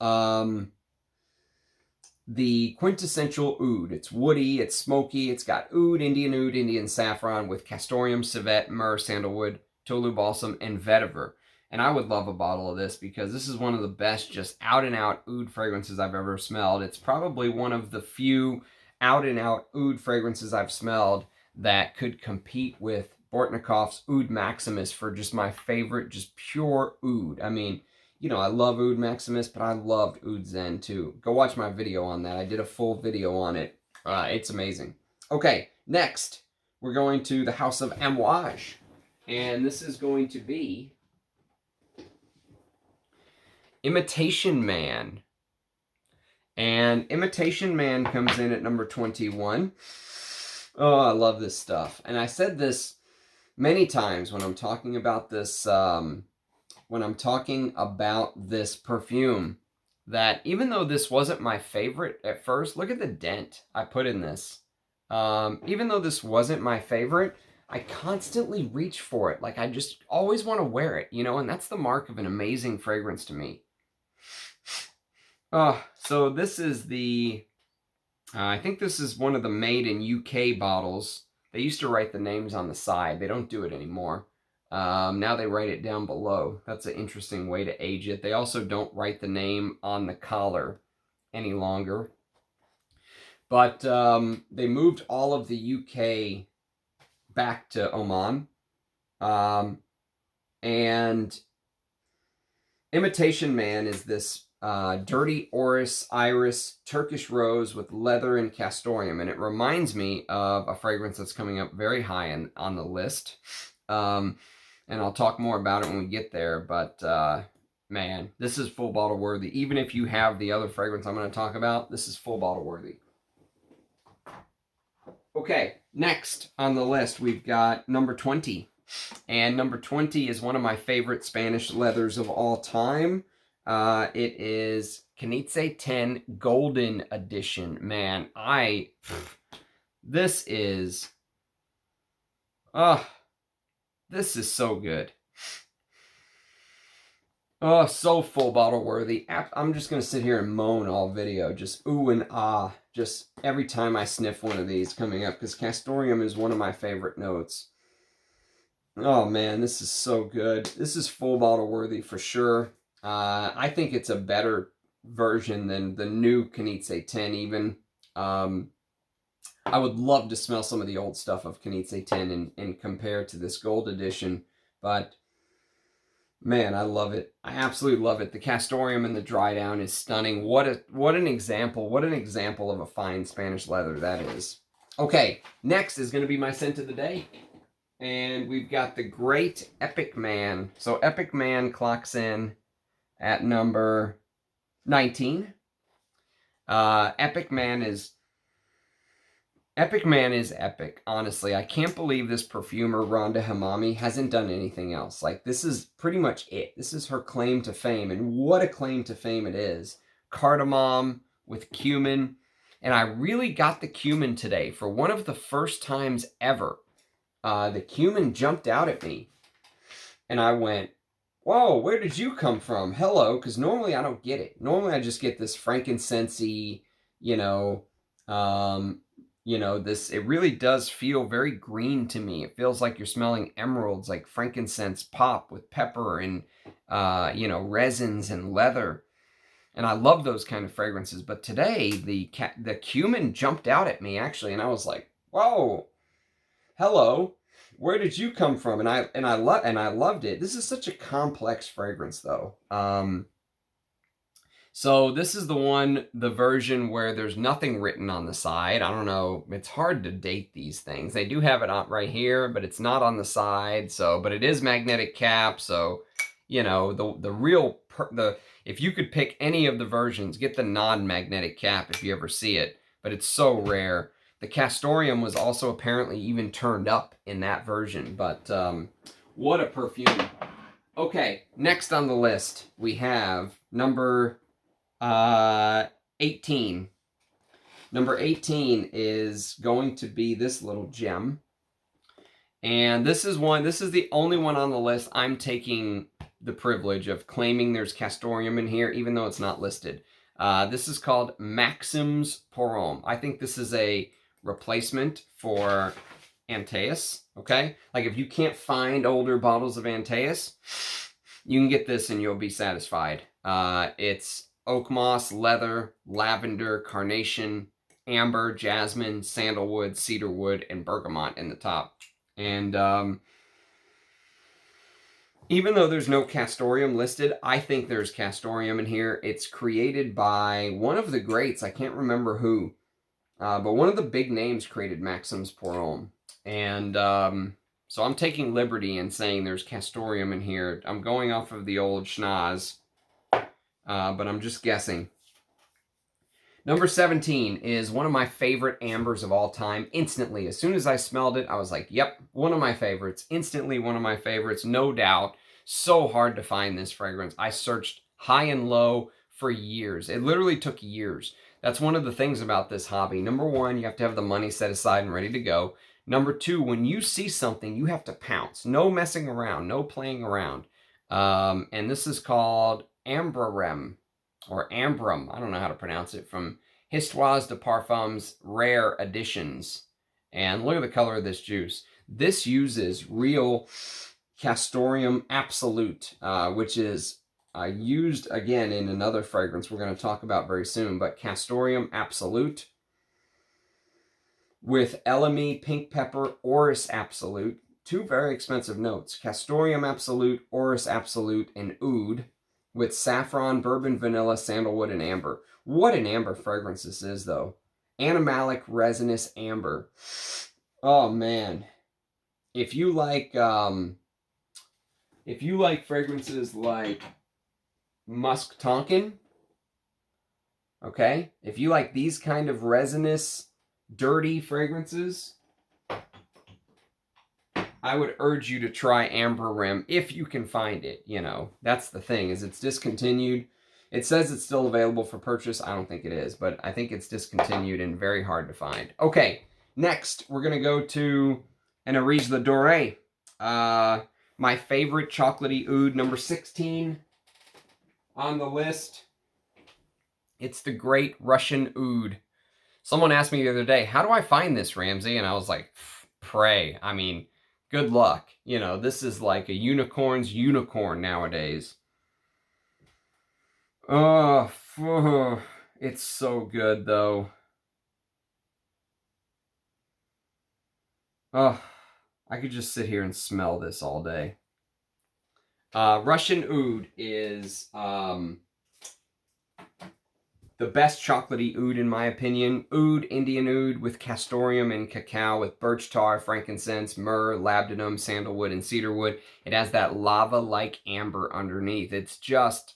the quintessential oud. It's woody, it's smoky, it's got oud, Indian saffron with castoreum, civet, myrrh, sandalwood, tolu balsam, and vetiver. And I would love a bottle of this because this is one of the best just out-and-out oud fragrances I've ever smelled. It's probably one of the few out-and-out oud fragrances I've smelled that could compete with Bortnikov's Oud Maximus for just my favorite, just pure oud. I mean, you know, I love Oud Maximus, but I loved Ood Zen too. Go watch my video on that. I did a full video on it. It's amazing. Okay, next, we're going to the House of Amouage. And this is going to be Imitation Man. And Imitation Man comes in at number 21. Oh, I love this stuff. And I said this many times when I'm talking about this perfume, that even though this wasn't my favorite at first, look at the dent I put in this. Even though this wasn't my favorite, I constantly reach for it. Like, I just always want to wear it, you know, and that's the mark of an amazing fragrance to me. So this is the, I think this is one of the made in UK bottles. They used to write the names on the side. They don't do it anymore. Now they write it down below. That's an interesting way to age it. They also don't write the name on the collar any longer. But they moved all of the UK back to Oman. And Imitation Man is this dirty orris, iris, Turkish rose with leather and castoreum. And it reminds me of a fragrance that's coming up very high on the list. And I'll talk more about it when we get there. But, man, this is full bottle worthy. Even if you have the other fragrance I'm going to talk about, this is full bottle worthy. Okay, next on the list, we've got number 20. And number 20 is one of my favorite Spanish leathers of all time. It is Canitze 10 Golden Edition. Man, this is so good. Oh, so full bottle worthy. I'm just going to sit here and moan all video. Just ooh and ah. Just every time I sniff one of these coming up. Because Castoreum is one of my favorite notes. Oh man, this is so good. This is full bottle worthy for sure. I think it's a better version than the new Canitze 10 even. I would love to smell some of the old stuff of Canitze 10 and compare to this gold edition. But man, I love it. I absolutely love it. The Castoreum and the dry down is stunning. What an example of a fine Spanish leather that is. Okay, next is going to be my scent of the day. And we've got the great Epic Man. So Epic Man clocks in at number 19. Epic Man is epic, honestly. I can't believe this perfumer, Rhonda Hamami, hasn't done anything else. Like, this is pretty much it. This is her claim to fame, and what a claim to fame it is. Cardamom with cumin, and I really got the cumin today for one of the first times ever. The cumin jumped out at me, and I went, whoa, where did you come from? Hello, because normally I don't get it. Normally I just get this frankincense-y, it really does feel very green to me. It feels like you're smelling emeralds, like frankincense pop with pepper and, resins and leather. And I love those kind of fragrances. But today, the cumin jumped out at me, actually, and I was like, whoa, hello, where did you come from? And I loved it. This is such a complex fragrance, though. So this is the version where there's nothing written on the side. I don't know, it's hard to date these things. They do have it on right here, but it's not on the side. So, but it is magnetic cap. So, you know, if you could pick any of the versions, get the non-magnetic cap if you ever see it. But it's so rare. The Castoreum was also apparently even turned up in that version. But what a perfume. Okay, next on the list we have number 18. Number 18 is going to be this little gem. And this is the only one on the list I'm taking the privilege of claiming there's Castoreum in here, even though it's not listed. This is called Maxim's Pour. I think this is a replacement for Antaeus, okay? Like if you can't find older bottles of Antaeus, you can get this and you'll be satisfied. It's oak moss, leather, lavender, carnation, amber, jasmine, sandalwood, cedarwood, and bergamot in the top. And even though there's no Castoreum listed, I think there's Castoreum in here. It's created by one of the greats. I can't remember who. But one of the big names created Maxim's Pour. And so I'm taking liberty in saying there's Castoreum in here. I'm going off of the old schnoz. But I'm just guessing. Number 17 is one of my favorite ambers of all time. Instantly, as soon as I smelled it, I was like, yep, one of my favorites. Instantly one of my favorites, no doubt. So hard to find this fragrance. I searched high and low for years. It literally took years. That's one of the things about this hobby. Number one, you have to have the money set aside and ready to go. Number two, when you see something, you have to pounce. No messing around, no playing around. And this is called Ambrarem, or Ambrum, I don't know how to pronounce it, from Histoires de Parfums Rare Editions. And look at the color of this juice. This uses real Castoreum Absolute, which is used again in another fragrance we're going to talk about very soon, but Castoreum Absolute with Elemi, Pink Pepper, Orris Absolute, two very expensive notes, Castoreum Absolute, Orris Absolute, and Oud, with saffron, bourbon, vanilla, sandalwood, and amber. What an amber fragrance this is, though. Animalic resinous amber. Oh, man. If you like fragrances like Musk Tonkin, okay? If you like these kind of resinous, dirty fragrances, I would urge you to try Ambrarem if you can find it, you know. That's the thing, is it's discontinued. It says it's still available for purchase. I don't think it is, but I think it's discontinued and very hard to find. Okay, next we're going to go to an Arise Le Doré. My favorite chocolatey oud, number 16 on the list. It's the great Russian Ood. Someone asked me the other day, how do I find this, Ramsey? And I was like, pray. I mean, good luck. You know, this is like a unicorn's unicorn nowadays. Oh, it's so good, though. Oh, I could just sit here and smell this all day. Russian Oud is the best chocolatey oud in my opinion. Oud, Indian oud with Castoreum and cacao with birch tar, frankincense, myrrh, labdanum, sandalwood, and cedarwood. It has that lava-like amber underneath. It's just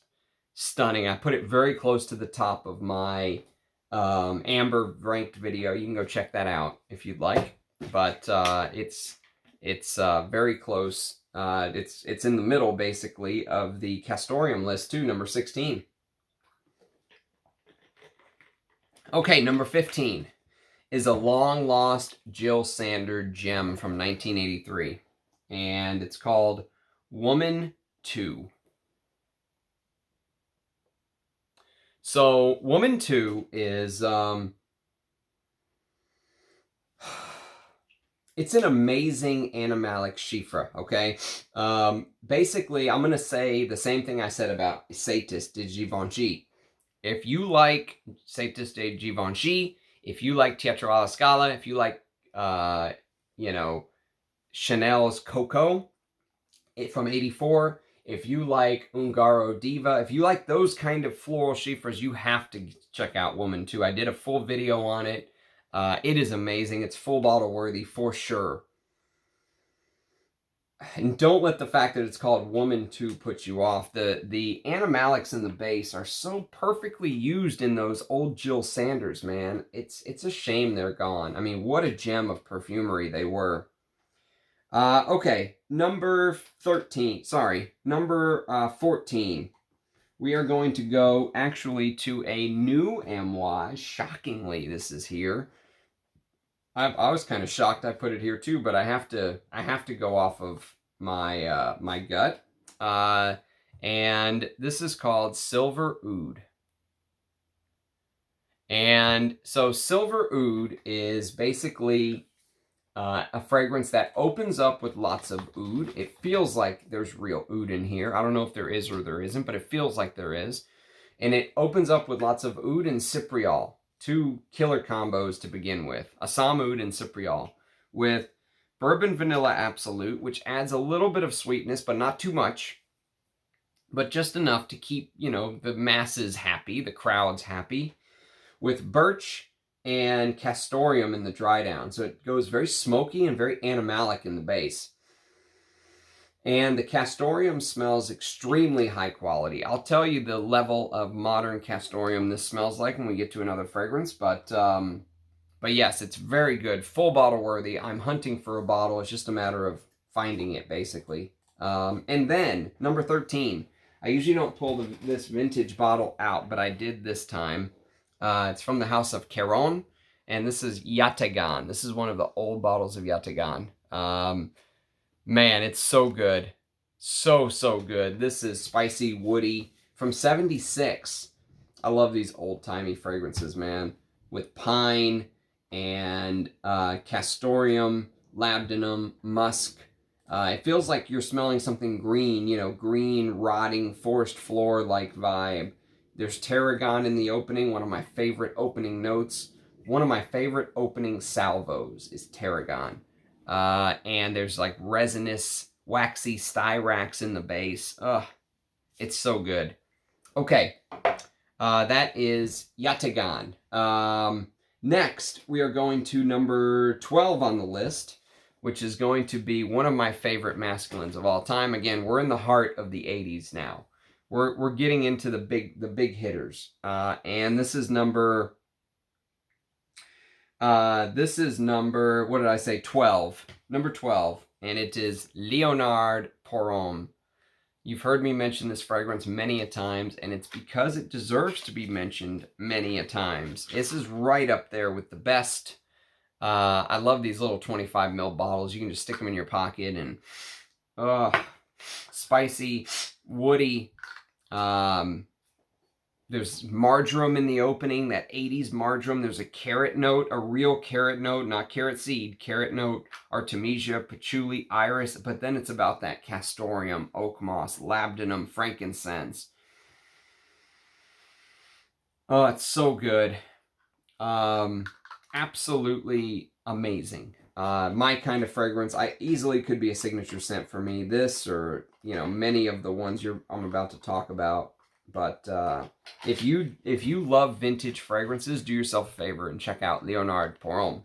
stunning. I put it very close to the top of my amber ranked video. You can go check that out if you'd like. But it's very close. It's in the middle basically of the Castoreum list too, number 16. Okay, number 15 is a long-lost Jil Sander gem from 1983. And it's called Woman 2. So, Woman 2 is... it's an amazing animalic chiffre, okay? Basically, I'm going to say the same thing I said about Ysatis de Givenchy. If you like Ysatis de Givenchy, if you like Teatro alla Scala, if you like, you know, Chanel's Coco from '84, If you like Ungaro Diva, if you like those kind of floral chiffres, you have to check out Woman 2. I did a full video on it. It is amazing. It's full bottle worthy for sure. And don't let the fact that it's called Woman 2 put you off. The animalics in the base are so perfectly used in those old Jil Sanders, man. It's a shame they're gone. I mean, what a gem of perfumery they were. Okay, number 13. Sorry, number 14. We are going to go actually to a new Amouage. Shockingly, this is here. I was kind of shocked I put it here too, but I have to go off of my my gut. And this is called Silver Ood. And so Silver Ood is basically a fragrance that opens up with lots of oud. It feels like there's real oud in here. I don't know if there is or there isn't, but it feels like there is. And it opens up with lots of oud and cypriol. Two killer combos to begin with. Assam Oud and Cypriol. With Bourbon Vanilla Absolute, which adds a little bit of sweetness, but not too much. But just enough to keep, you know, the masses happy, the crowds happy. With Birch and Castoreum in the dry down. So it goes very smoky and very animalic in the base. And the Castoreum smells extremely high quality. I'll tell you the level of modern Castoreum this smells like when we get to another fragrance, but yes, it's very good, full bottle worthy. I'm hunting for a bottle. It's just a matter of finding it, basically. And then, number 13. I usually don't pull this vintage bottle out, but I did this time. It's from the house of Caron, and this is Yatagan. This is one of the old bottles of Yatagan. Man, it's so good. So good. This is spicy, woody, from 76. I love these old-timey fragrances, man. With pine and castoreum, labdanum, musk. It feels like you're smelling something green, you know, green, rotting, forest floor-like vibe. There's tarragon in the opening, one of my favorite opening notes. One of my favorite opening salvos is tarragon. And there's like resinous, waxy styrax in the base. Ugh, it's so good. Okay, that is Yatagan. Next, we are going to number 12 on the list, which is going to be one of my favorite masculines of all time. Again, we're in the heart of the 80s now. We're getting into the big hitters. And this is number... what did I say? 12. Number 12. And it is Leonard Porom. You've heard me mention this fragrance many a times, and it's because it deserves to be mentioned many a times. This is right up there with the best. I love these little 25 ml bottles. You can just stick them in your pocket, and spicy, woody. There's marjoram in the opening, that 80s marjoram. There's a carrot note, a real carrot note, not carrot seed, carrot note, artemisia, patchouli, iris, but then it's about that castoreum, oak moss, labdanum, frankincense. Oh, it's so good. Absolutely amazing. My kind of fragrance. I easily could be a signature scent for me. This or, you know, many of the ones I'm about to talk about. But if you love vintage fragrances, do yourself a favor and check out Leonard Porom.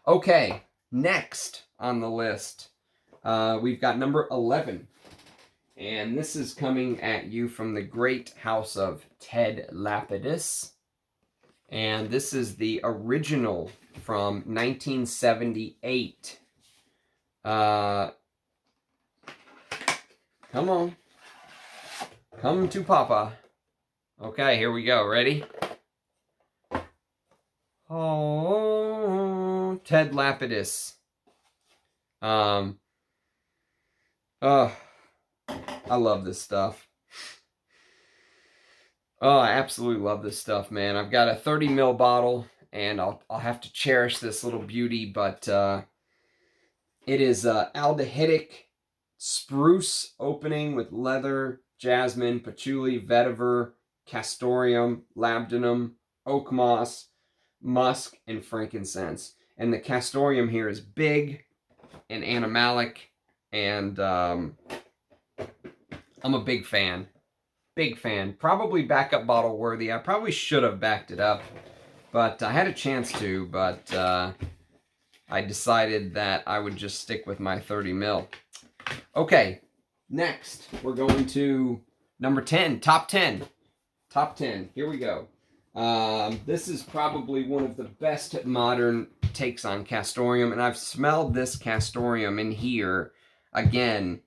Okay, next on the list, we've got number 11. And this is coming at you from the great house of Ted Lapidus. And this is the original from 1978. Come on. Come to Papa. Okay, here we go. Ready? Oh, Ted Lapidus. I love this stuff. Oh, I absolutely love this stuff, man. I've got a 30 ml bottle, and I'll have to cherish this little beauty, but it is aldehydic spruce opening with leather, jasmine, patchouli, vetiver, castoreum, labdanum, oak moss, musk, and frankincense. And the castoreum here is big and animalic, and I'm a big fan. Big fan. Probably backup bottle worthy. I probably should have backed it up, but I had a chance to, but I decided that I would just stick with my 30 mil. Okay, next we're going to number 10, top 10. Top 10, here we go. This is probably one of the best modern takes on Castoreum, and I've smelled this Castoreum in here again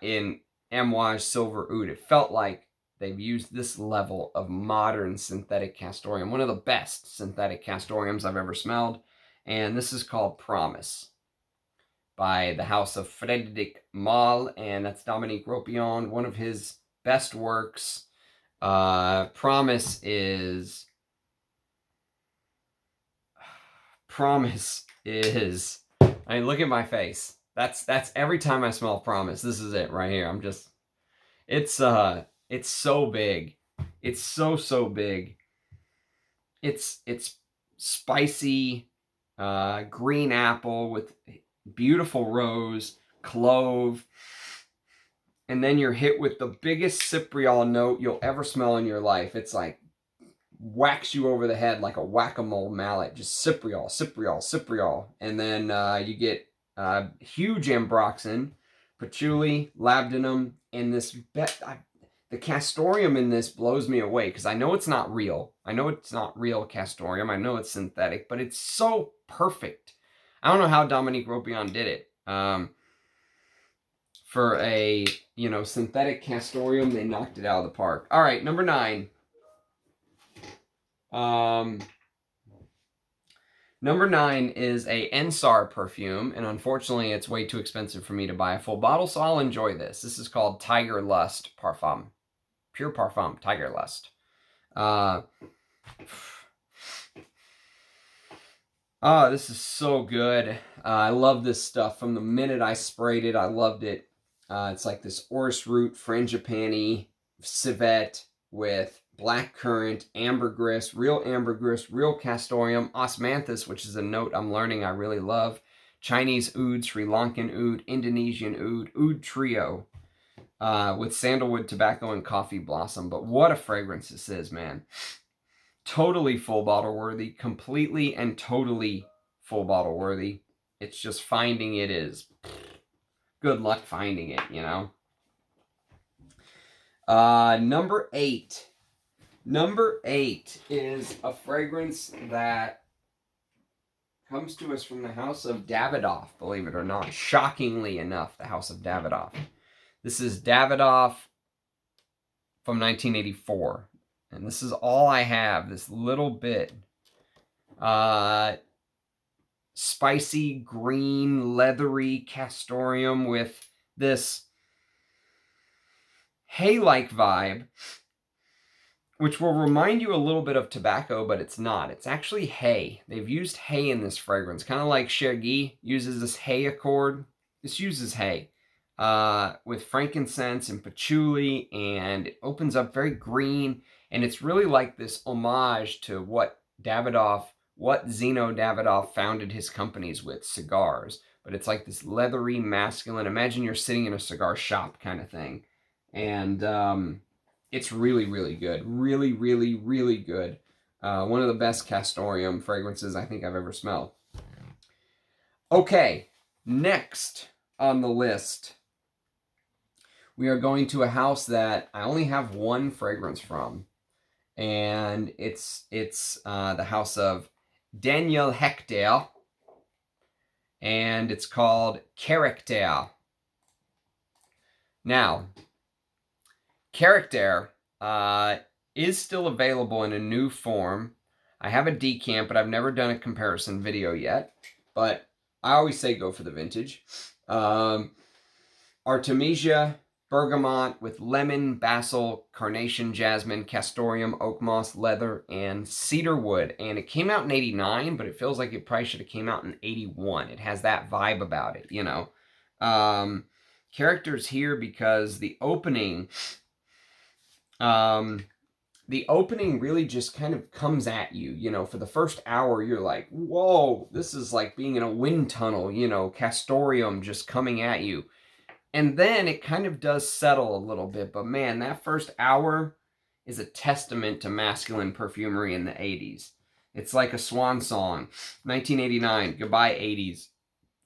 in Amouage Silver Oud. It felt like they've used this level of modern synthetic Castoreum, one of the best synthetic Castoreums I've ever smelled, and this is called Promise by the house of Frederic Malle, and that's Dominique Ropion, one of his best works. Promise is, I mean, look at my face. That's every time I smell Promise, this is it right here. It's so big. It's so big. It's spicy, green apple with beautiful rose, clove, and then you're hit with the biggest cypriol note you'll ever smell in your life. It's like whacks you over the head like a whack-a-mole mallet. Just cypriol, cypriol, cypriol. And then you get huge ambroxan, patchouli, labdanum, and this... the Castoreum in this blows me away because I know it's not real. I know it's not real Castoreum. I know it's synthetic, but it's so perfect. I don't know how Dominique Ropion did it. For a, synthetic Castoreum, they knocked it out of the park. All right, number 9. Number 9 is a Ensar perfume, and unfortunately, it's way too expensive for me to buy a full bottle, so I'll enjoy this. This is called Tiger Lust Parfum. Pure Parfum, Tiger Lust. Oh, this is so good. I love this stuff. From the minute I sprayed it, I loved it. It's like this orris root, frangipani, civet with black currant, ambergris, real Castoreum, osmanthus, which is a note I'm learning I really love, Chinese oud, Sri Lankan oud, Indonesian oud, oud trio, with sandalwood, tobacco, and coffee blossom. But what a fragrance this is, man. Totally full bottle worthy, completely and totally full bottle worthy. It's just finding it is. Good luck finding it, Number 8. Number 8 is a fragrance that comes to us from the house of Davidoff, believe it or not. Shockingly enough, the house of Davidoff. This is Davidoff from 1984. And this is all I have, this little bit. Spicy, green, leathery Castoreum with this hay-like vibe, which will remind you a little bit of tobacco, but it's not. It's actually hay. They've used hay in this fragrance, kind of like Chergui uses this hay accord. This uses hay with frankincense and patchouli, and it opens up very green, and it's really like this homage to what Zino Davidoff founded his companies with, cigars. But it's like this leathery, masculine, imagine you're sitting in a cigar shop kind of thing. And it's really, really good. Really, really, really good. One of the best Castoreum fragrances I think I've ever smelled. Okay, next on the list, we are going to a house that I only have one fragrance from. And it's the house of Daniel Hector, and it's called Character. Now, Character is still available in a new form. I have a decant, but I've never done a comparison video yet. But I always say go for the vintage. Artemisia, bergamot with lemon, basil, carnation, jasmine, castoreum, oak moss, leather, and cedar wood. And it came out in 89, but it feels like it probably should have came out in 81. It has that vibe about it, Character's here because the opening really just kind of comes at you, for the first hour, you're like, whoa, this is like being in a wind tunnel, Castoreum just coming at you. And then it kind of does settle a little bit. But man, that first hour is a testament to masculine perfumery in the 80s. It's like a swan song. 1989, goodbye 80s.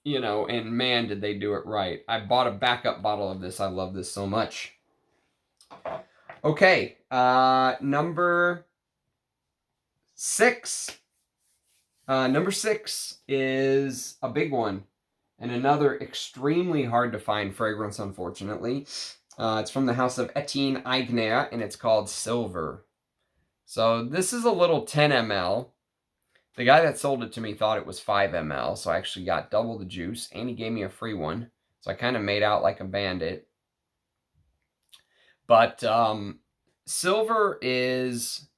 You know, and man, did they do it right. I bought a backup bottle of this. I love this so much. Okay, number 6. Number 6 is a big one, and another extremely hard to find fragrance, unfortunately. It's from the house of Etienne Aigner, and it's called Silver. So this is a little 10 ml. The guy that sold it to me thought it was 5 ml, so I actually got double the juice, and he gave me a free one. So I kind of made out like a bandit. But Silver is...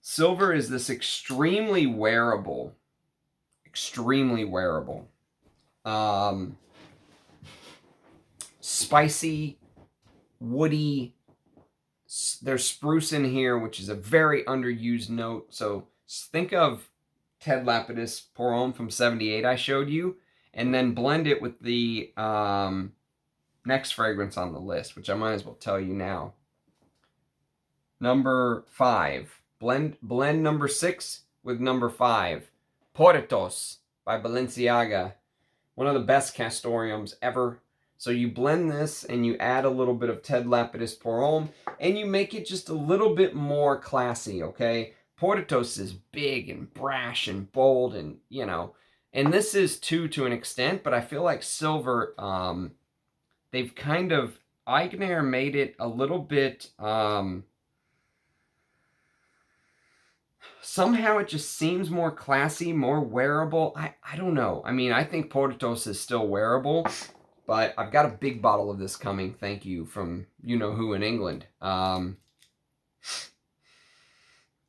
Silver is this extremely wearable, spicy, woody. There's spruce in here, which is a very underused note. So think of Ted Lapidus Pour Homme from 78 I showed you, and then blend it with the next fragrance on the list, which I might as well tell you now. Number 5. Blend number 6 with number 5. Portos by Balenciaga. One of the best Castoreums ever. So you blend this and you add a little bit of Ted Lapidus Pour Homme and you make it just a little bit more classy, okay? Portos is big and brash and bold and, you know, and this is too to an extent, but I feel like Silver, they've kind of, Aigner made it a little bit, somehow it just seems more classy, more wearable. I don't know. I mean, I think Portos is still wearable, but I've got a big bottle of this coming, thank you, from you-know-who in England.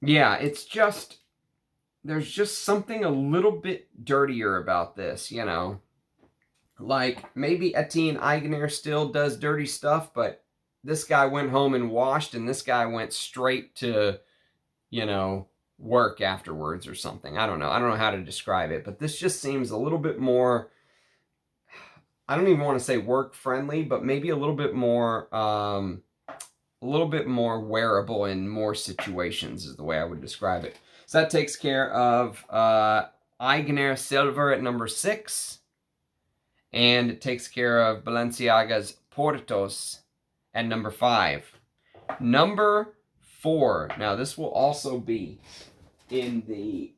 Yeah, it's just, there's just something a little bit dirtier about this, you know. Like, maybe Etienne Aigner still does dirty stuff, but this guy went home and washed, and this guy went straight to, you know, work afterwards or something. I don't know how to describe it, but this just seems a little bit more, I don't even want to say work friendly, but maybe a little bit more wearable in more situations is the way I would describe it. So that takes care of Aigner Silver at number 6, and it takes care of Balenciaga's Portos at number 5. Number 4. Now this will also be in the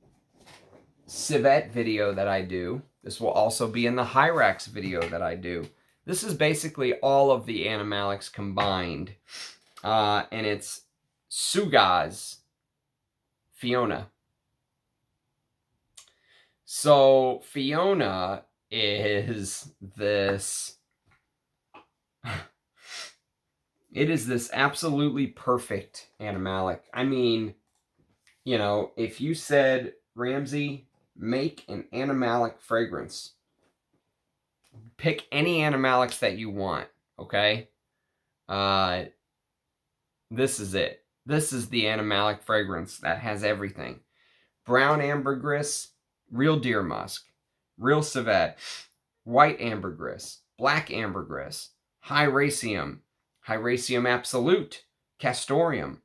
civet video that I do. This will also be in the Hyrax video that I do. This is basically all of the animalics combined. And it's Suga's Fiona. So Fiona is this... It is this absolutely perfect animalic. I mean, you know, if you said, Ramsey, make an animalic fragrance, pick any animalics that you want, okay? This is it. This is the animalic fragrance that has everything. Brown ambergris, real deer musk, real civet, white ambergris, black ambergris, Hyraceum, Hyraceum absolute, Castoreum,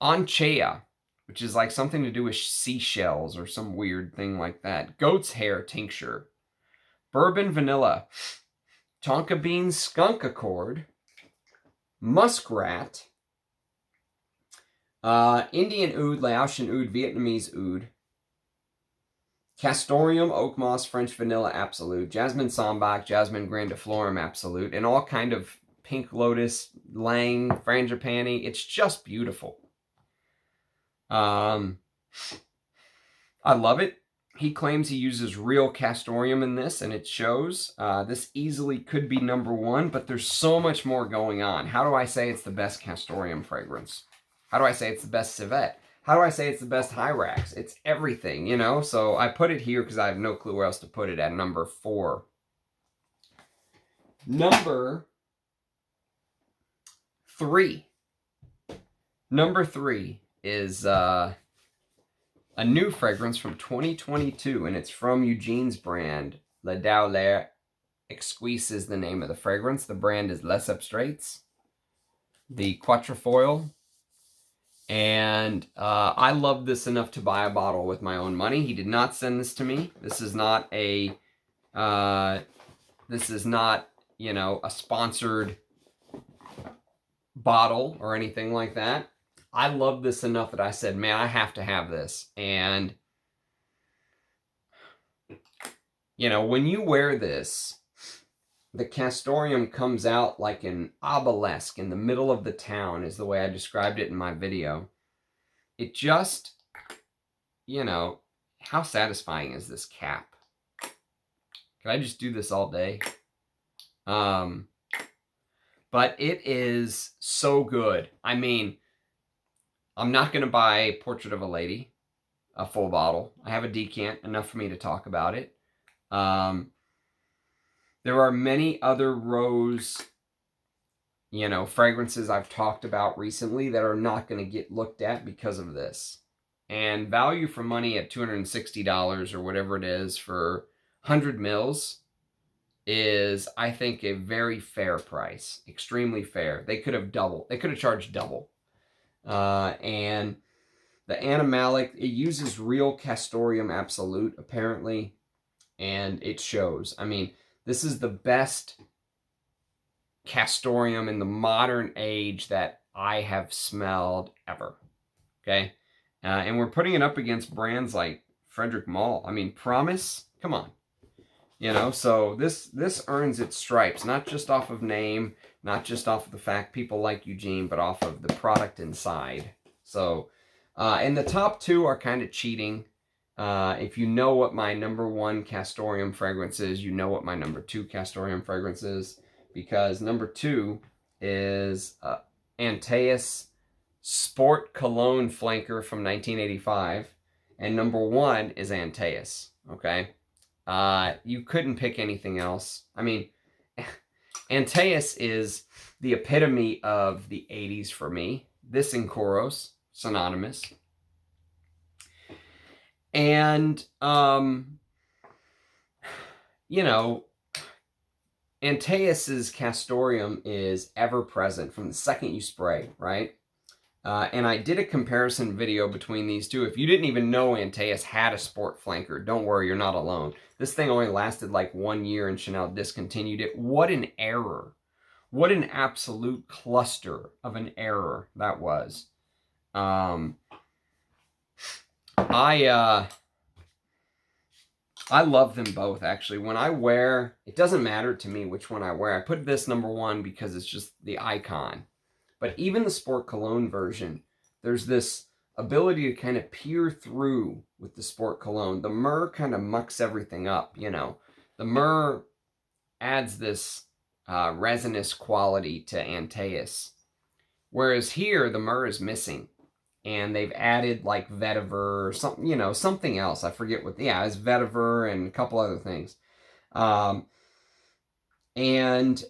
Anchea, which is like something to do with seashells or some weird thing like that, goat's hair tincture, bourbon vanilla, tonka bean skunk accord, muskrat, Indian oud, Laotian oud, Vietnamese oud, Castoreum, oak moss, French vanilla absolute, jasmine sambac, jasmine grandiflorum absolute, and all kind of pink lotus, lang, frangipani. It's just beautiful. I love it. He claims he uses real Castoreum in this, and it shows. This easily could be number 1, but there's so much more going on. How do I say it's the best Castoreum fragrance? How do I say it's the best civet? How do I say it's the best Hyrax? It's everything, you know? So I put it here because I have no clue where else to put it at number 4. Number 3. Number 3 is a new fragrance from 2022, and it's from Eugene's brand. La Daulaire Exquise is the name of the fragrance. The brand is Les Extraits, the Quatrefoil. And I love this enough to buy a bottle with my own money. He did not send this to me. This is not a, you know, a sponsored bottle or anything like that. I love this enough that I said, man, I have to have this. And, you know, when you wear this, the Castoreum comes out like an obelisk in the middle of the town, is the way I described it in my video. It just, you know, how satisfying is this cap? Can I just do this all day? But it is so good. I mean, I'm not going to buy Portrait of a Lady, a full bottle. I have a decant, enough for me to talk about it. There are many other rose, you know, fragrances I've talked about recently that are not going to get looked at because of this. And value for money at $260 or whatever it is for 100 mils is, I think, a very fair price. Extremely fair. They could have doubled. They could have charged double. And the animalic, it uses real Castoreum Absolute, apparently. And it shows. I mean, this is the best Castoreum in the modern age that I have smelled ever. Okay? And we're putting it up against brands like Frederic Malle. I mean, Promise? Come on. You know, so this earns its stripes, not just off of name, not just off of the fact people like Eugene, but off of the product inside. So, and the top two are kind of cheating. If you know what my #1 Castoreum fragrance is, you know what my #2 Castoreum fragrance is, because #2 is Antaeus Sport Cologne Flanker from 1985, and #1 is Antaeus, okay? You couldn't pick anything else. I mean, Antaeus is the epitome of the 80s for me. This and Koros, synonymous. And, you know, Antaeus's Castoreum is ever present from the second you spray, right? And I did a comparison video between these two. If you didn't even know Antaeus had a sport flanker, don't worry, you're not alone. This thing only lasted like 1 year and Chanel discontinued it. What an error. What an absolute cluster of an error that was. I love them both, actually. When I wear, it doesn't matter to me which one I wear. I put this #1 because it's just the icon. But even the Sport Cologne version, there's this ability to kind of peer through with the Sport Cologne. The myrrh kind of mucks everything up, you know. The myrrh adds this resinous quality to Antaeus. Whereas here, the myrrh is missing. And they've added like vetiver or something, you know, something else. I forget what, yeah, it's vetiver and a couple other things. And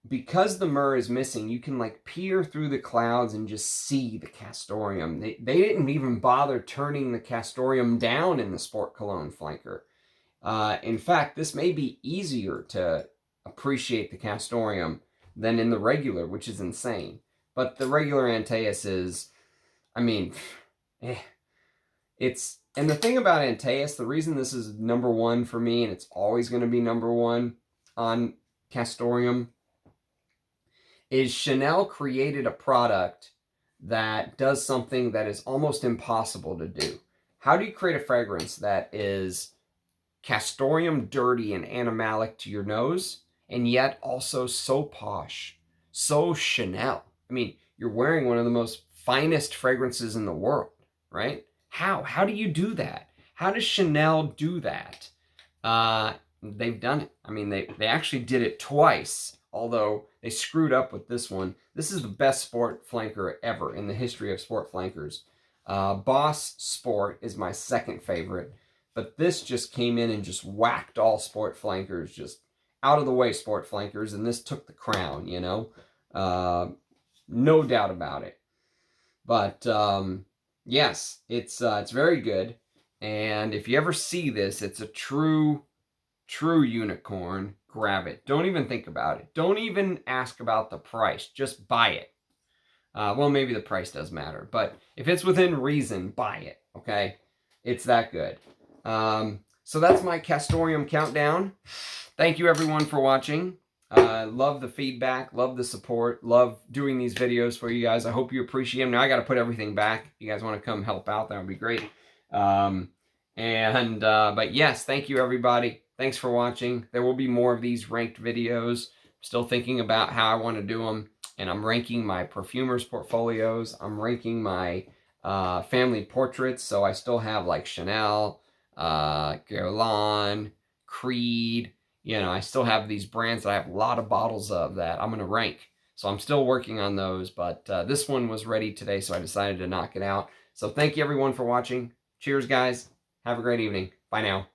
because the myrrh is missing, you can like peer through the clouds and just see the Castoreum. They didn't even bother turning the Castoreum down in the Sport Cologne flanker. In fact, this may be easier to appreciate the Castoreum than in the regular, which is insane. But the regular Antaeus is, I mean, it's, and the thing about Antaeus, the reason this is #1 for me, and it's always going to be #1 on Castoreum, is Chanel created a product that does something that is almost impossible to do. How do you create a fragrance that is Castoreum dirty and animalic to your nose, and yet also so posh, so Chanel? I mean, you're wearing one of the most finest fragrances in the world, right? How do you do that? How does Chanel do that? They've done it. I mean, they actually did it twice, although they screwed up with this one. This is the best sport flanker ever in the history of sport flankers. Boss Sport is my second favorite, but this just came in and just whacked all sport flankers, just out of the way sport flankers, and this took the crown, you know? No doubt about it. But yes, it's very good. And if you ever see this, it's a true unicorn. Grab it. Don't even think about it. Don't even ask about the price. Just buy it. Well, maybe the price does matter, but if it's within reason, buy it, okay? It's that good. So that's my Castoreum countdown. Thank you, everyone, for watching. Love the feedback, love the support, love doing these videos for you guys. I hope you appreciate them. Now I got to put everything back. If you guys want to come help out, that would be great. But yes, thank you, everybody. Thanks for watching. There will be more of these ranked videos. Still thinking about how I want to do them. And I'm ranking my perfumers portfolios. I'm ranking my family portraits. So I still have like Chanel, Guerlain, Creed. You know, I still have these brands that I have a lot of bottles of that I'm going to rank. So I'm still working on those. But this one was ready today, so I decided to knock it out. So thank you, everyone, for watching. Cheers, guys. Have a great evening. Bye now.